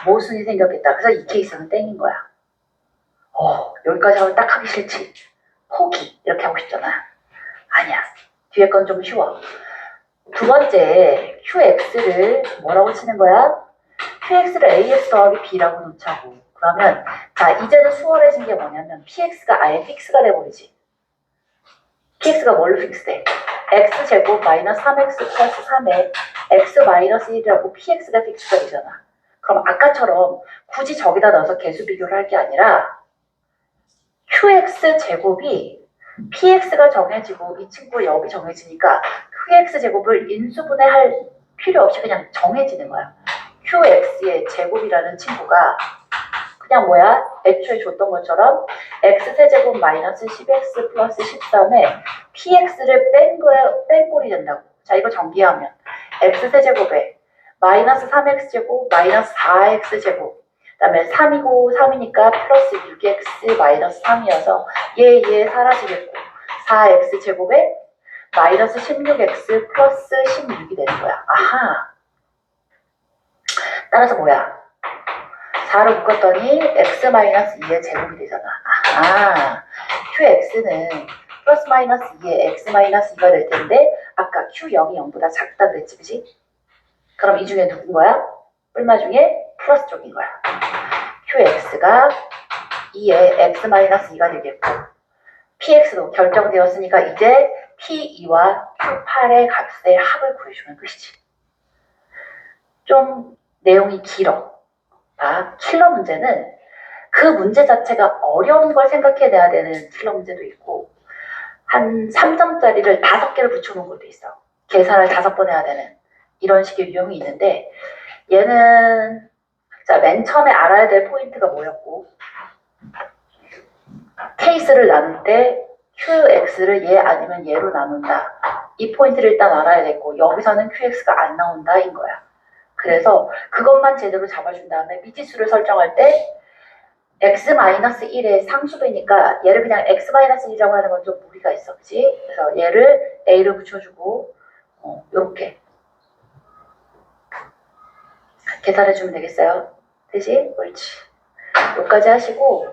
모순이 생겼겠다. 그래서 이 케이스는 땡인 거야. 여기까지 하면 딱 하기 싫지. 포기. 이렇게 하고 싶잖아. 아니야. 뒤에 건 좀 쉬워. 두 번째, QX를 뭐라고 치는 거야? QX를 AX 더하기 B라고 놓자고. 그러면, 자, 이제는 수월해진 게 뭐냐면, PX가 아예 픽스가 돼버리지. PX가 뭘로 픽스돼? X제곱 마이너스 3X 플러스 3에 X 마이너스 1이라고 PX가 픽스가 되잖아. 그럼 아까처럼 굳이 저기다 넣어서 개수 비교를 할 게 아니라, QX 제곱이 PX가 정해지고 이 친구 여기 정해지니까 QX 제곱을 인수분해 할 필요 없이 그냥 정해지는 거야. QX의 제곱이라는 친구가 그냥 뭐야? 애초에 줬던 것처럼 X세제곱 마이너스 10X 플러스 13에 PX를 뺀 꼴이 된다고. 자, 이거 정리하면 X세제곱에 마이너스 3X제곱 마이너스 4X제곱 그 다음에 3이고 3이니까 플러스 6x 마이너스 3이어서 얘 사라지겠고 4x 제곱에 마이너스 16x 플러스 16이 되는 거야. 아하. 따라서 뭐야? 4로 묶었더니 x 마이너스 2의 제곱이 되잖아. 아하. qx는 플러스 마이너스 2의 x 마이너스 2가 될 텐데 아까 q0이 0보다 작다 그랬지, 그지? 그럼 이 중에 누군 거야? 뿔마 중에 플러스 쪽인 거야. QX가 2의 X-2가 되겠고 PX도 결정되었으니까 이제 P2와 Q8의 값의 합을 구해주면 끝이지. 좀 내용이 길어. 킬러 문제는 그 문제 자체가 어려운 걸 생각해내야 되는 킬러 문제도 있고 한 3점짜리를 5개를 붙여놓은 것도 있어. 계산을 5번 해야 되는 이런 식의 유형이 있는데 얘는 자, 맨 처음에 알아야 될 포인트가 뭐였고 케이스를 나눌 때 QX를 얘 아니면 얘로 나눈다. 이 포인트를 일단 알아야겠고 여기서는 QX가 안 나온다인 거야. 그래서 그것만 제대로 잡아준 다음에 미지수를 설정할 때 X-1의 상수배니까 얘를 그냥 X-1이라고 하는 건 좀 무리가 있어. 그치? 그래서 얘를 A를 붙여주고 요렇게 계산해주면 되겠어요. 되지? 옳지. 여기까지 하시고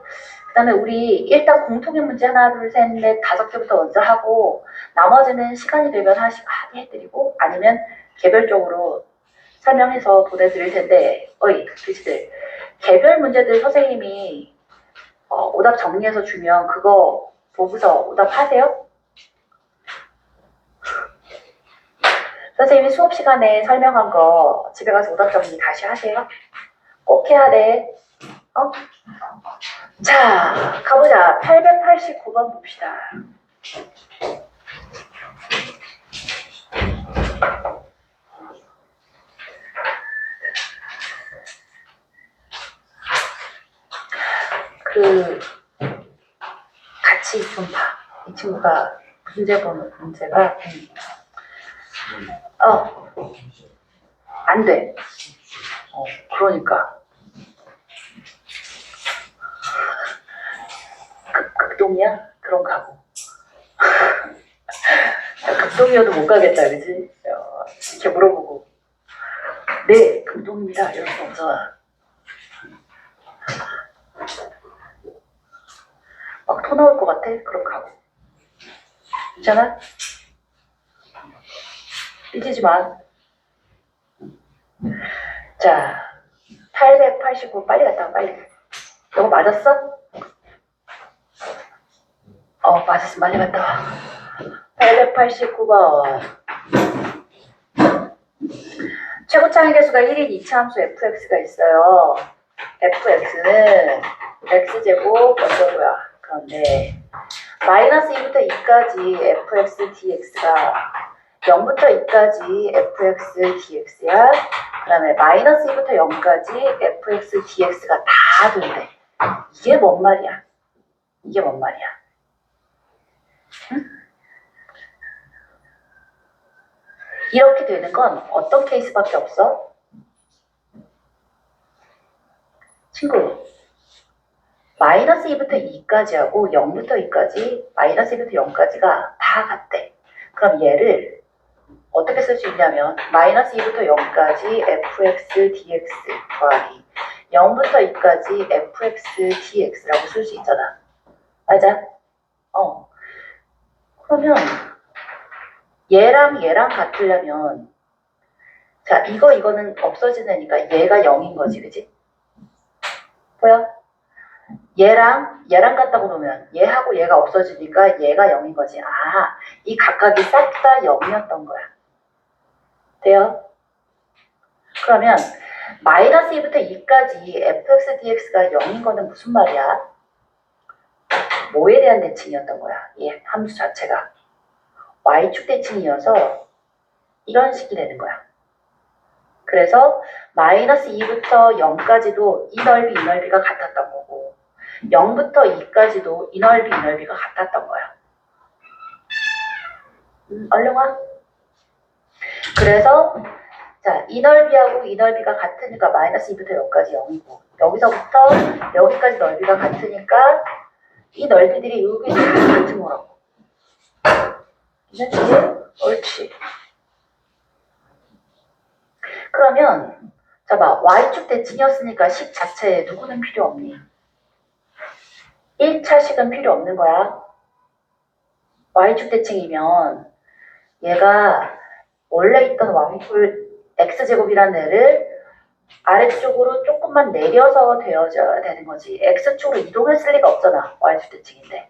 그 다음에 우리 일단 공통의 문제 하나 둘 셋 넷 5개부터 먼저 하고 나머지는 시간이 되면 하게 해드리고 아니면 개별적으로 설명해서 보내드릴 텐데 그치들 개별 문제들 선생님이 오답 정리해서 주면 그거 보고서 오답하세요? 선생님이 수업 시간에 설명한 거 집에 가서 오답 정리 다시 하세요. 꼭 해야 돼. 자, 가보자. 889번 봅시다. 같이 좀 봐. 이 친구가 문제 보는 문제가 안 돼. 그러니까 극동이야? 그럼 가고. 극동이어도 못 가겠다, 그지? 이렇게 물어보고 네, 극동입니다. 이럴 수 없잖아. 막 토 나올 것 같아? 그럼 가고. 괜찮아? 삐지지 마. 자, 889 빨리 갔다 와, 빨리. 이거 맞았어? 맞았어. 빨리 갔다 와. 889번. 최고창의 개수가 1인 이차함수 fx가 있어요. fx는 x제곱 먼저고요. 그런데 마이너스 2부터 2까지 fx dx가 0부터 2까지 fx dx야. 그 다음에 마이너스 2부터 0까지 fx dx가 다 된대. 이게 뭔 말이야? 이게 뭔 말이야? 응? 이렇게 되는 건 어떤 케이스밖에 없어? 친구, 마이너스 2부터 2까지 하고 0부터 2까지, 마이너스 2부터 0까지가 다 같대. 그럼 얘를 어떻게 쓸 수 있냐면 마이너스 2부터 0까지 fx dx 더하기 0부터 2까지 fx dx라고 쓸 수 있잖아. 맞아? 그러면 얘랑 얘랑 같으려면 자, 이거는 없어지니까 얘가 0인 거지, 그지? 보여? 얘랑 같다고 놓으면 얘하고 얘가 없어지니까 얘가 0인 거지. 아, 이 각각이 싹 다 0이었던 거야. 돼요? 그러면 마이너스 2부터 2까지 fx dx가 0인 거는 무슨 말이야? 뭐에 대한 대칭이었던 거야? 이 함수 자체가 y축 대칭이어서 이런 식이 되는 거야. 그래서 마이너스 2부터 0까지도 이 넓이가 같았던 거고 0부터 2까지도 이 넓이가 같았던 거야. 얼른 와. 그래서 자, 이 넓이하고 이 넓이가 같으니까 마이너스 2부터 여기까지 0이고 여기서부터 여기까지 넓이가 같으니까 이 넓이들이 여기 같은 거라고. 이제 옳지. 그러면 자 봐, y축 대칭이었으니까 식 자체에 누구는 필요 없니? 1차식은 필요 없는 거야. y축 대칭이면 얘가 원래 있던 y꼴 x제곱이라는 애를 아래쪽으로 조금만 내려서 되어져야 되는 거지. x축으로 이동했을 리가 없잖아. y축 대칭인데.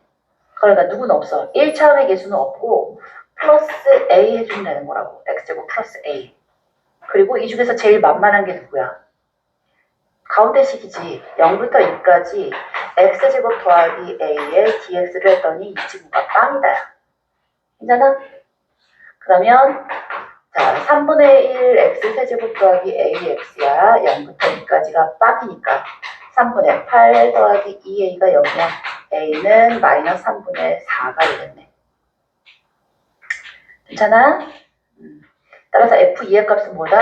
그러니까 누구는 없어. 1차원의 개수는 없고 플러스 a 해주면 되는 거라고. x제곱 플러스 a. 그리고 이 중에서 제일 만만한 게 누구야? 가운데 식이지. 0부터 2까지 x제곱 더하기 a에 dx를 했더니 이 친구가 빵이다. 괜찮아? 그러면 자, 3분의 1 x 세제곱 더하기 ax야. 0부터 2까지가 빵이니까 3분의 8 더하기 2a가 0이야. a는 마이너스 3분의 4가 되겠네. 괜찮아? 따라서 f2의 값은 뭐다?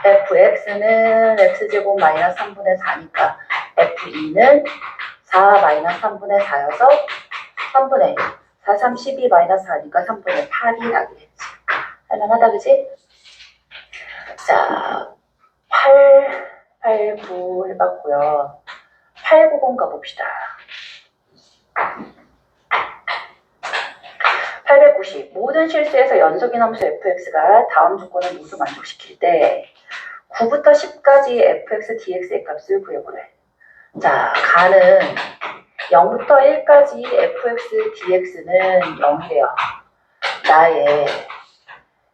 fx는 x제곱 마이너스 3분의 4니까 f2는 4 마이너스 3분의 4여서 3분의 4, 3, 12 마이너스 4니까 3분의 8이 나겠지. 할만하다, 그지? 자, 8, 9 해봤고요. 890 가봅시다. 890. 모든 실수에서 연속인 함수 fx가 다음 조건을 모두 만족시킬 때 9부터 10까지 fx dx의 값을 구해보래. 자, 가는 0부터 1까지 fx dx는 0이래요. 나의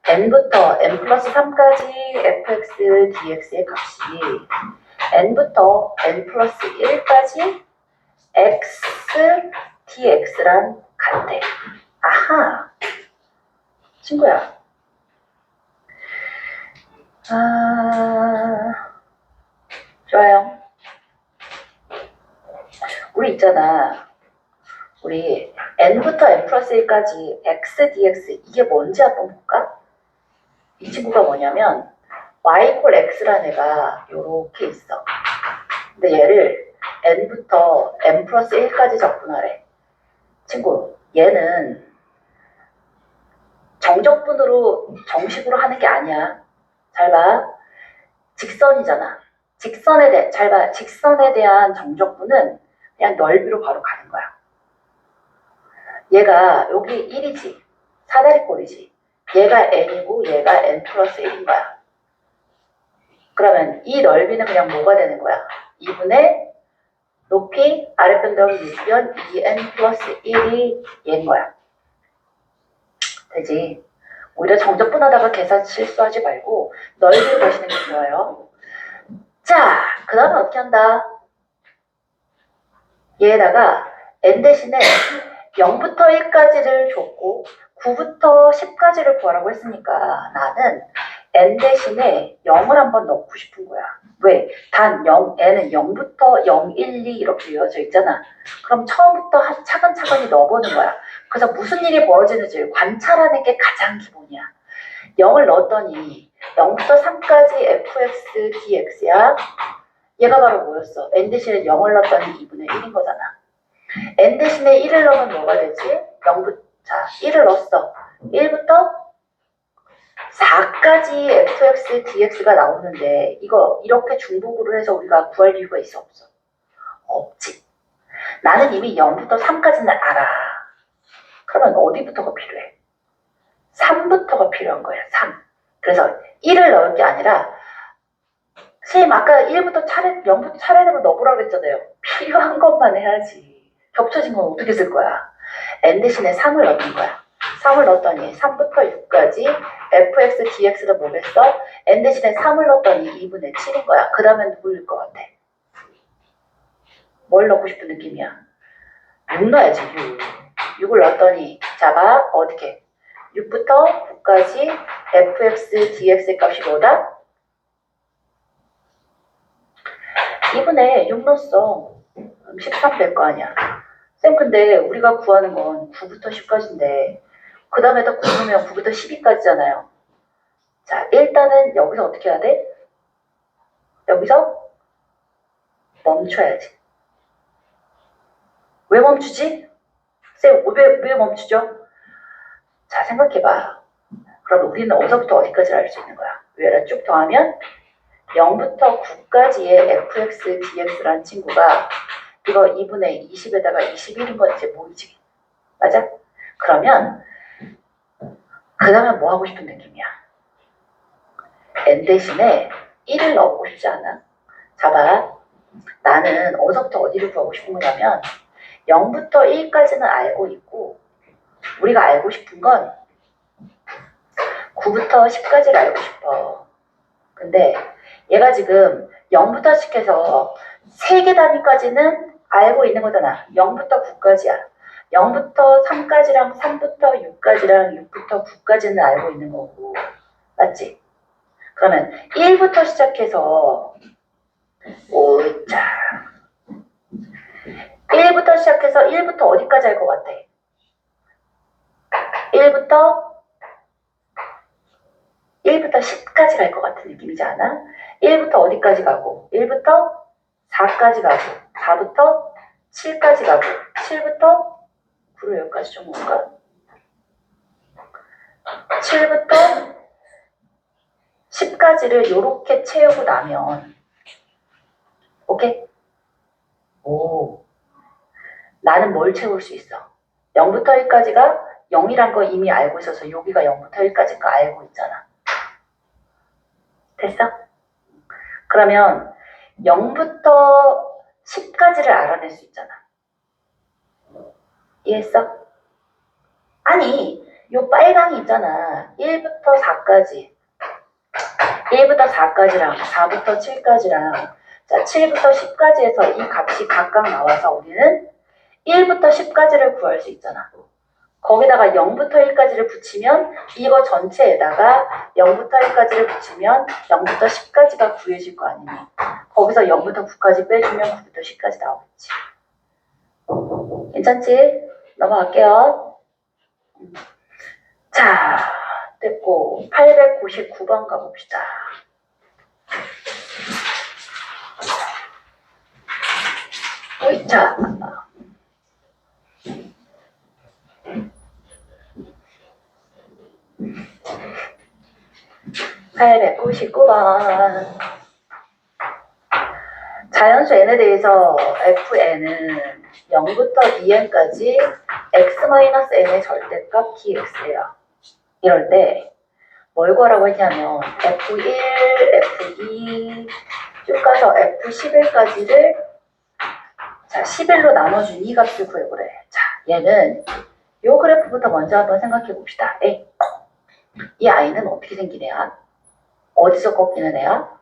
n부터 n 플러스 3까지 fx dx의 값이 n부터 n 플러스 1까지 x dx랑 같대. 아하, 친구야. 좋아요. 우리 있잖아. 우리 n부터 n 플러스 1까지 x dx 이게 뭔지 한번 볼까? 이 친구가 뭐냐면 y 콜 x라는 애가 요렇게 있어. 근데 얘를 n부터 n 플러스 1까지 접근하래. 친구, 얘는 정적분으로 정식으로 하는 게 아니야. 잘 봐. 직선이잖아. 잘 봐. 직선에 대한 정적분은 그냥 넓이로 바로 가는 거야. 얘가 여기 1이지. 사다리꼴이지. 얘가 n이고 얘가 n 플러스 1인 거야. 그러면 이 넓이는 그냥 뭐가 되는 거야? 2분의 높이 아랫변 더하기 윗변 2n 플러스 1이 얘인 거야. 되지? 오히려 정적분하다가 계산 실수하지 말고 넓이를 보시는 게 좋아요. 자, 그 다음에 어떻게 한다? 얘에다가 n 대신에 0부터 1까지를 줬고 9부터 10까지를 구하라고 했으니까 나는 n 대신에 0을 한번 넣고 싶은 거야. 왜? 단 0, n은 0부터 0, 1, 2 이렇게 이어져 있잖아. 그럼 처음부터 차근차근히 넣어보는 거야. 그래서 무슨 일이 벌어지는지 관찰하는 게 가장 기본이야. 0을 넣었더니 0부터 3까지 fx dx야. 얘가 바로 뭐였어? n 대신에 0을 넣었더니 2분의 1인 거잖아. n 대신에 1을 넣으면 뭐가 되지? 0부터, 자, 1을 넣었어. 1부터 4까지 fx, dx가 나오는데 이거 이렇게 중복으로 해서 우리가 구할 이유가 있어 없어? 없지. 나는 이미 0부터 3까지는 알아. 그러면 어디부터가 필요해? 3부터가 필요한 거야. 3. 그래서 1을 넣을 게 아니라 선생님 아까 1부터 0부터 차례대로 넣어보라고 했잖아요. 필요한 것만 해야지. 겹쳐진 건 어떻게 쓸 거야? n 대신에 3을 넣는 거야. 3을 넣었더니 3부터 6까지 fx, dx를 뭐겠어? n 대신에 3을 넣었더니 2분의 7인 거야. 그 다음에 누구일 것 같아? 뭘 넣고 싶은 느낌이야? 6 넣어야지, 6. 6을 넣었더니 자봐, 어떻게? 6부터 9까지 fx, dx의 값이 뭐다? 2분의 6 넣었어. 13 될 거 아니야. 쌤, 근데 우리가 구하는 건 9부터 10까지인데 그 다음에다 9 넣으면 9부터 12까지잖아요. 자, 일단은 여기서 어떻게 해야 돼? 여기서 멈춰야지. 왜 멈추지? 쌤, 왜 멈추죠? 자, 생각해봐. 그럼 우리는 어디서부터 어디까지 알 수 있는 거야? 위에를 쭉 더하면 0부터 9까지의 fx, dx라는 친구가 이거 2분의 20에다가 21인 건 이제 보이지? 맞아? 그러면 그 다음에 뭐 하고 싶은 느낌이야? n 대신에 1을 넣고 싶지 않아? 자봐. 나는 어디서부터 어디를 구하고 싶은 거냐면 0부터 1까지는 알고 있고 우리가 알고 싶은 건 9부터 10까지를 알고 싶어. 근데 얘가 지금 0부터 시켜서 3개 단위까지는 알고 있는 거잖아. 0부터 9까지야. 0부터 3까지랑 3부터 6까지랑 6부터 9까지는 알고 있는 거고. 맞지? 그러면 1부터 시작해서 오자 1부터 시작해서 1부터 어디까지 할 것 같아? 1부터 10까지 갈 것 같은 느낌이지 않아? 1부터 어디까지 가고 1부터 4까지 가고 4부터 7까지 가고 7부터 9로 여기까지 좀 볼까? 7부터 10까지를 이렇게 채우고 나면 오케이? 오, 나는 뭘 채울 수 있어? 0부터 1까지가 0이란 거 이미 알고 있어서 여기가 0부터 1까지인 거 알고 있잖아. 됐어? 그러면 0부터 10까지를 알아낼 수 있잖아. 이해했어? 아니, 요 빨강이 있잖아. 1부터 4까지. 1부터 4까지랑 4부터 7까지랑 자, 7부터 10까지 해서 이 값이 각각 나와서 우리는 1부터 10까지를 구할 수 있잖아. 거기다가 0부터 1까지를 붙이면 이거 전체에다가 0부터 1까지를 붙이면 0부터 10까지가 구해질 거 아니니. 거기서 0부터 9까지 빼주면 9부터 10까지 나오겠지. 괜찮지? 넘어갈게요. 자, 됐고 899번 가봅시다. 자, 899번. 자연수 n에 대해서 fn은 0부터 dn까지 x-n의 절대값 dx예요. 이럴 때 뭘 구하라고 했냐면 f1, f2 쭉 가서 f11까지를 자 11로 나눠준 이 값을 구해보래. 자, 얘는 요 그래프부터 먼저 한번 생각해 봅시다. 이 아이는 어떻게 생긴 애야? 어디서 꺾이는 애야?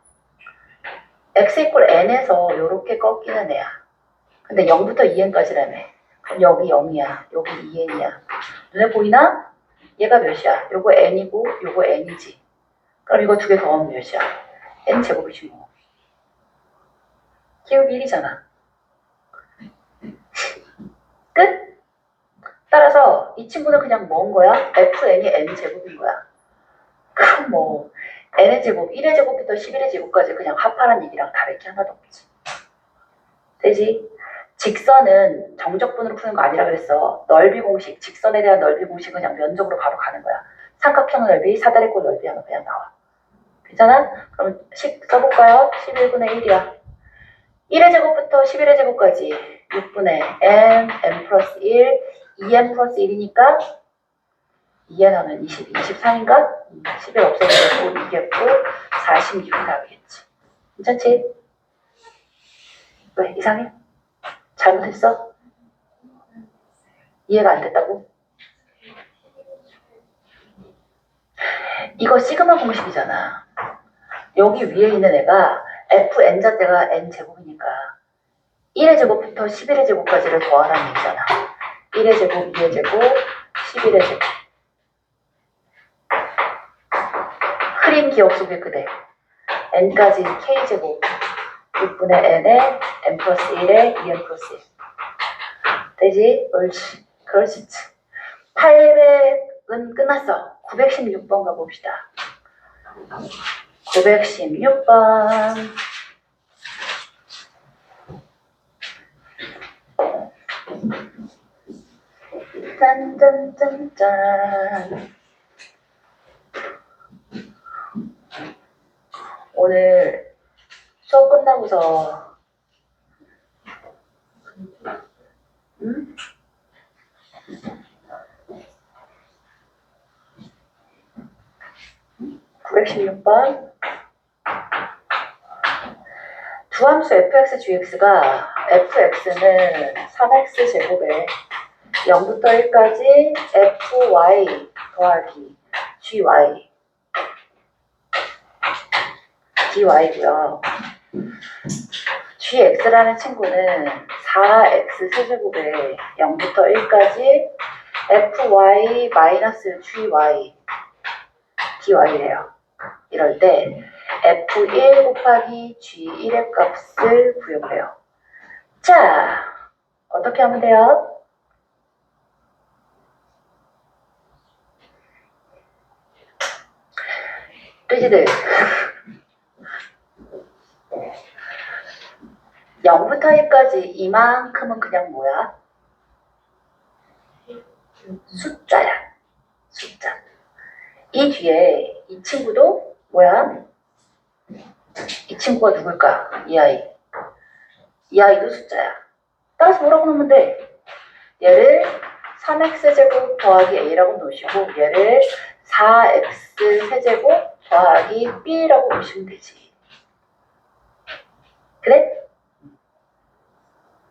x 이퀄 n에서 이렇게 꺾이는 애야. 근데 0부터 2n까지라며. 그럼 여기 0이야. 여기 2n이야. 눈에 보이나? 얘가 몇이야? 요거 n이고 요거 n이지. 그럼 이거 두 개 더하면 몇이야? n 제곱이지 뭐. 기울기 1이잖아. 끝? 따라서 이 친구는 그냥 뭔 거야? fn이 n 제곱인 거야. 그럼 뭐 n의 제곱, 1의 제곱부터 11의 제곱까지 그냥 합하라는 얘기랑 다를 게 하나도 없지. 되지? 직선은 정적분으로 푸는 거 아니라 그랬어. 넓이 공식, 직선에 대한 넓이 공식은 그냥 면적으로 바로 가는 거야. 삼각형 넓이, 사다리꼴 넓이 하면 그냥 나와. 괜찮아? 그럼 10 써볼까요? 11분의 1이야. 1의 제곱부터 11의 제곱까지 6분의 n 플러스 1, 2n 플러스 1이니까 2n 하면 23인가? 11 없애고 2겠고 46이 나오겠지. 괜찮지? 왜? 이상해? 잘못했어? 이해가 안 됐다고? 이거 시그마 공식이잖아. 여기 위에 있는 애가 fn 자체가 n제곱이니까 1의 제곱부터 11의 제곱까지를 더하라는 얘기잖아. 1의 제곱, 2의 제곱, 11의 제곱. 흐린 기억 속의 그대. n까지 k제곱 6분의 n에 n 플러스 1에 2n 플러스 1. 되지? 옳지. 그럴 수 있지. 800은 끝났어. 916번 가봅시다. 916번. 짠짠짠짠. 오늘 수업 끝나고서 응? 응? 916번. 두함수 fx, gx가 fx는 3x 제곱에 0부터 1까지 fy 더하기 gy dy고요. gx라는 친구는 4x 세제곱에 0부터 1까지 fy 마이너스 gy dy래요. 이럴 때 f1 곱하기 g1의 값을 구해보래요. 자, 어떻게 하면 돼요? 돼지들 0부터 1까지 이만큼은 그냥 뭐야? 숫자야. 숫자. 이 뒤에 이 친구도 뭐야? 이 친구가 누굴까? 이 아이. 이 아이도 숫자야. 따라서 뭐라고 놓으면 돼? 얘를 3x제곱 더하기 a라고 놓으시고 얘를 4x 세제곱 더하기 b라고 보시면 되지. 그래?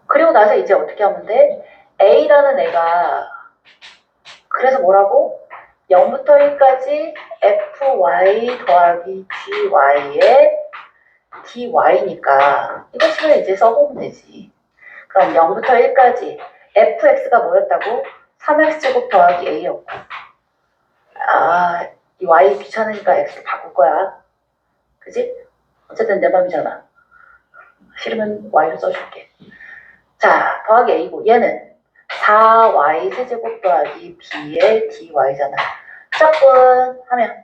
그리고 나서 이제 어떻게 하면 돼? a라는 애가 그래서 뭐라고? 0부터 1까지 fy 더하기 gy의 dy니까 이것을 이제 써보면 되지. 그럼 0부터 1까지 fx가 뭐였다고? 3x제곱 더하기 a였고 이 y 귀찮으니까 x로 바꿀 거야. 그지? 어쨌든 내 맘이잖아. 싫으면 y로 써줄게. 자, 더하기 a고 얘는 4y 세제곱 더하기 b의 dy잖아. 짝분 하면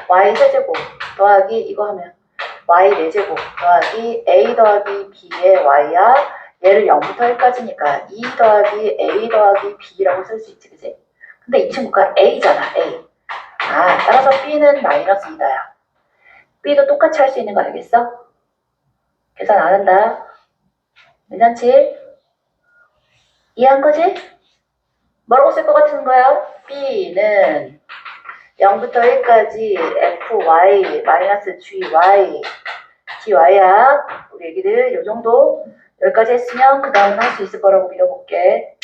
y 세제곱 더하기 이거 하면 y 4제곱 더하기 a 더하기 b의 y야. 얘를 0부터 1까지니까 2 더하기 a 더하기 b라고 쓸 수 있지, 그지? 근데 이 친구가 a잖아, a. 따라서 b는 마이너스 2다야. b도 똑같이 할 수 있는 거 알겠어? 계산 안 한다. 괜찮지? 이해한 거지? 뭐라고 쓸 것 같은 거야? b는 0부터 1까지 fy 마이너스 gy dy야. 우리 애기들 요 정도 여기까지 했으면 그 다음은 할 수 있을 거라고 믿어볼게.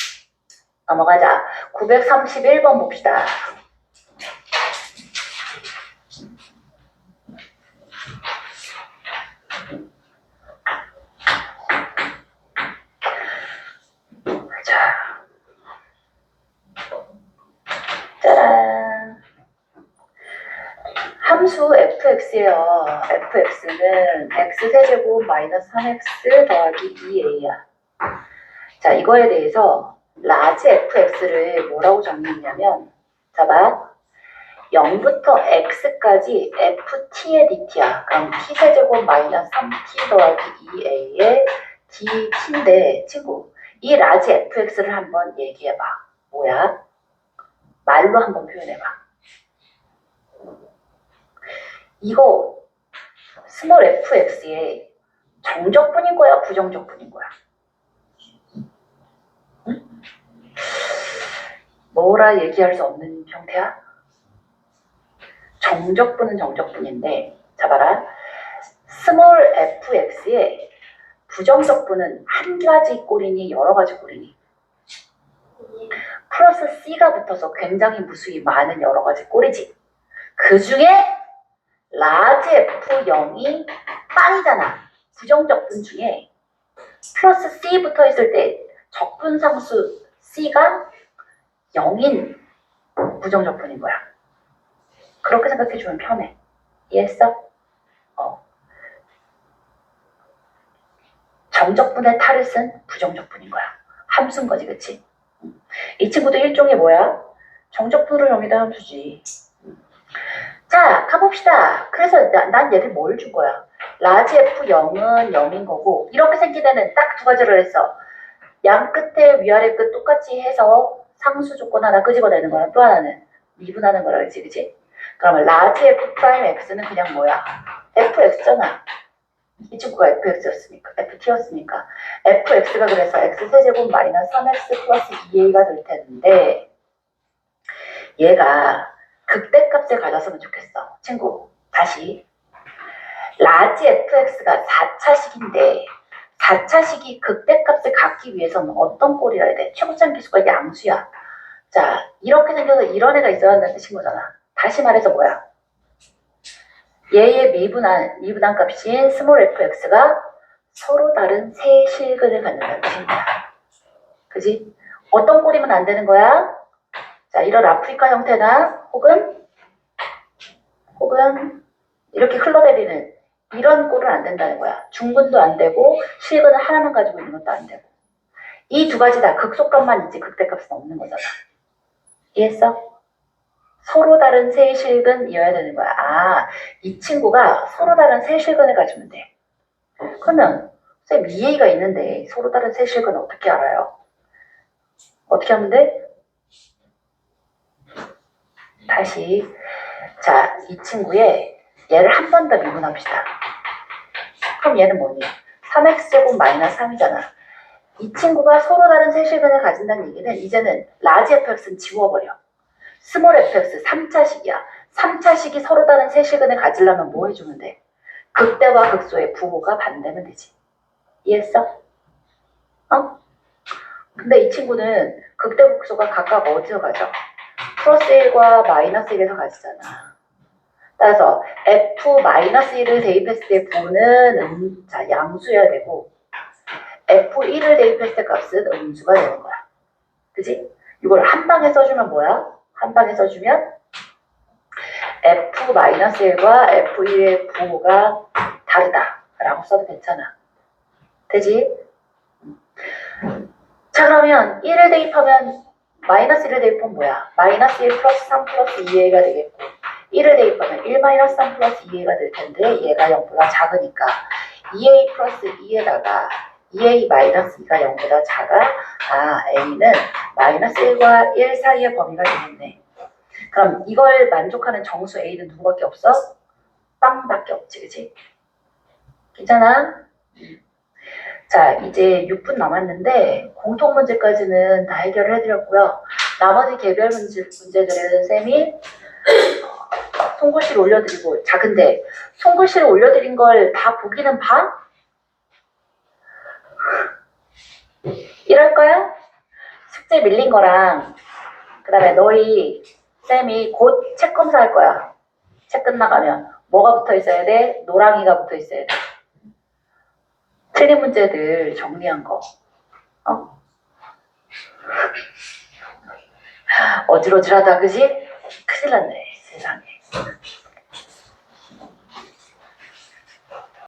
넘어가자. 931번 봅시다. 자, 짜란. 함수 fx예요. fx는 x세제곱 마이너스 3x 더하기 2a야. 자, 이거에 대해서 라지 fx를 뭐라고 정리했냐면, 자 봐. 0부터 x까지 ft의 dt야. 그럼 t세제곱 마이너스 3t 더하기 2a의 dt인데 친구 이 라지 fx를 한번 얘기해봐. 뭐야? 말로 한번 표현해봐. 이거 스몰 fx의 정적분인 거야? 부정적분인 거야? 응? 뭐라 얘기할 수 없는 형태야? 정적분은 정적분인데 자 봐라. 스몰 fx의 부정적분은 한 가지 꼴이니 여러 가지 꼴이니? 플러스 c가 붙어서 굉장히 무수히 많은 여러 가지 꼴이지. 그 중에 라지 f0이 빵이잖아. 부정적분 중에 플러스 c 붙어 있을 때 적분상수 c가 0인 부정적분인 거야. 그렇게 생각해주면 편해. 이해했어? 정적분의 탈을 쓴 부정적분인 거야. 함수인 거지, 그치? 이 친구도 일종의 뭐야? 정적분으로 여기다 함수지. 자, 가봅시다. 그래서 난 얘를 뭘 준 거야? 라지 F0은 0인 거고 이렇게 생긴 애는 딱 두 가지를 했어. 양 끝에 위아래 끝 똑같이 해서 상수 조건 하나 끄집어내는 거랑 또 하나는 미분하는 거라 그랬지, 그치? 그러면 라지 F'X는 그냥 뭐야? FX잖아. 이 친구가 fx였으니까, ft였으니까 fx가 그래서 x세제곱 마이너스 3x 플러스 2a가 될 텐데 얘가 극대값을 가졌으면 좋겠어. 친구, 다시 라지 fx가 4차식인데 4차식이 극대값을 갖기 위해서는 어떤 꼴이라야 돼? 최고점 기수가 양수야. 자, 이렇게 생겨서 이런 애가 있어야 한다는 뜻인 거잖아. 다시 말해서 뭐야? 얘의 미분한 값인 스몰 fx가 서로 다른 세 실근을 갖는다는 뜻입니다. 그지? 어떤 꼴이면 안 되는 거야? 자, 이런 아프리카 형태나 혹은 이렇게 흘러내리는 이런 꼴은 안 된다는 거야. 중근도 안 되고 실근을 하나만 가지고 있는 것도 안 되고. 이 두 가지 다 극소값만 있지 극대값은 없는 거잖아. 이해했어? 서로 다른 세 실근이어야 되는 거야. 아, 이 친구가 서로 다른 세 실근을 가지면 돼. 그러면 쌤 EA가 있는데 서로 다른 세 실근은 어떻게 알아요? 어떻게 하면 돼? 다시 자, 이 친구의 얘를 한 번 더 미분합시다. 그럼 얘는 뭐니? 3x제곱 마이너스 3이잖아. 이 친구가 서로 다른 세 실근을 가진다는 얘기는 이제는 라지 fx는 지워버려. 스몰 fx 3차식이야. 3차식이 서로 다른 세 실근을 가지려면 뭐 해주면 돼? 극대와 극소의 부호가 반대면 되지. 이해했어? 근데 이 친구는 극대 극소가 각각 어디서 가죠? 플러스 1과 마이너스 1에서 가지잖아. 따라서 f-1을 대입했을 때 부호는 자, 양수여야 되고 f1을 대입했을 때 값은 음수가 되는 거야. 그지? 이걸 한 방에 써주면 뭐야? 한 방에 써주면 f-1과 f1의 부호가 다르다라고 써도 괜찮아. 되지? 자, 그러면 1을 대입하면 마이너스 1을 대입하면 뭐야? 마이너스 1 플러스 3 플러스 2a가 되겠고 1을 대입하면 1 마이너스 3 플러스 2a가 될 텐데 얘가 0보다 작으니까 2a 플러스 2에다가 2a 마이너스 2가 0보다 작아. 아, a는 마이너스 1과 1 사이의 범위가 되겠네. 그럼 이걸 만족하는 정수 a는 누구밖에 없어? 빵밖에 없지, 그치? 괜찮아? 자, 이제 6분 남았는데 공통 문제까지는 다 해결을 해드렸고요. 나머지 개별 문제들은 쌤이 송글씨를 올려드리고, 자, 근데 송글씨를 올려드린 걸 다 보기는 봐? 이럴 거야? 숙제 밀린 거랑 그 다음에 너희 쌤이 곧 책 검사할 거야. 책 끝나가면 뭐가 붙어 있어야 돼? 노랑이가 붙어 있어야 돼. 틀린 문제들 정리한 거. 어질어질하다, 그지? 큰일 났네.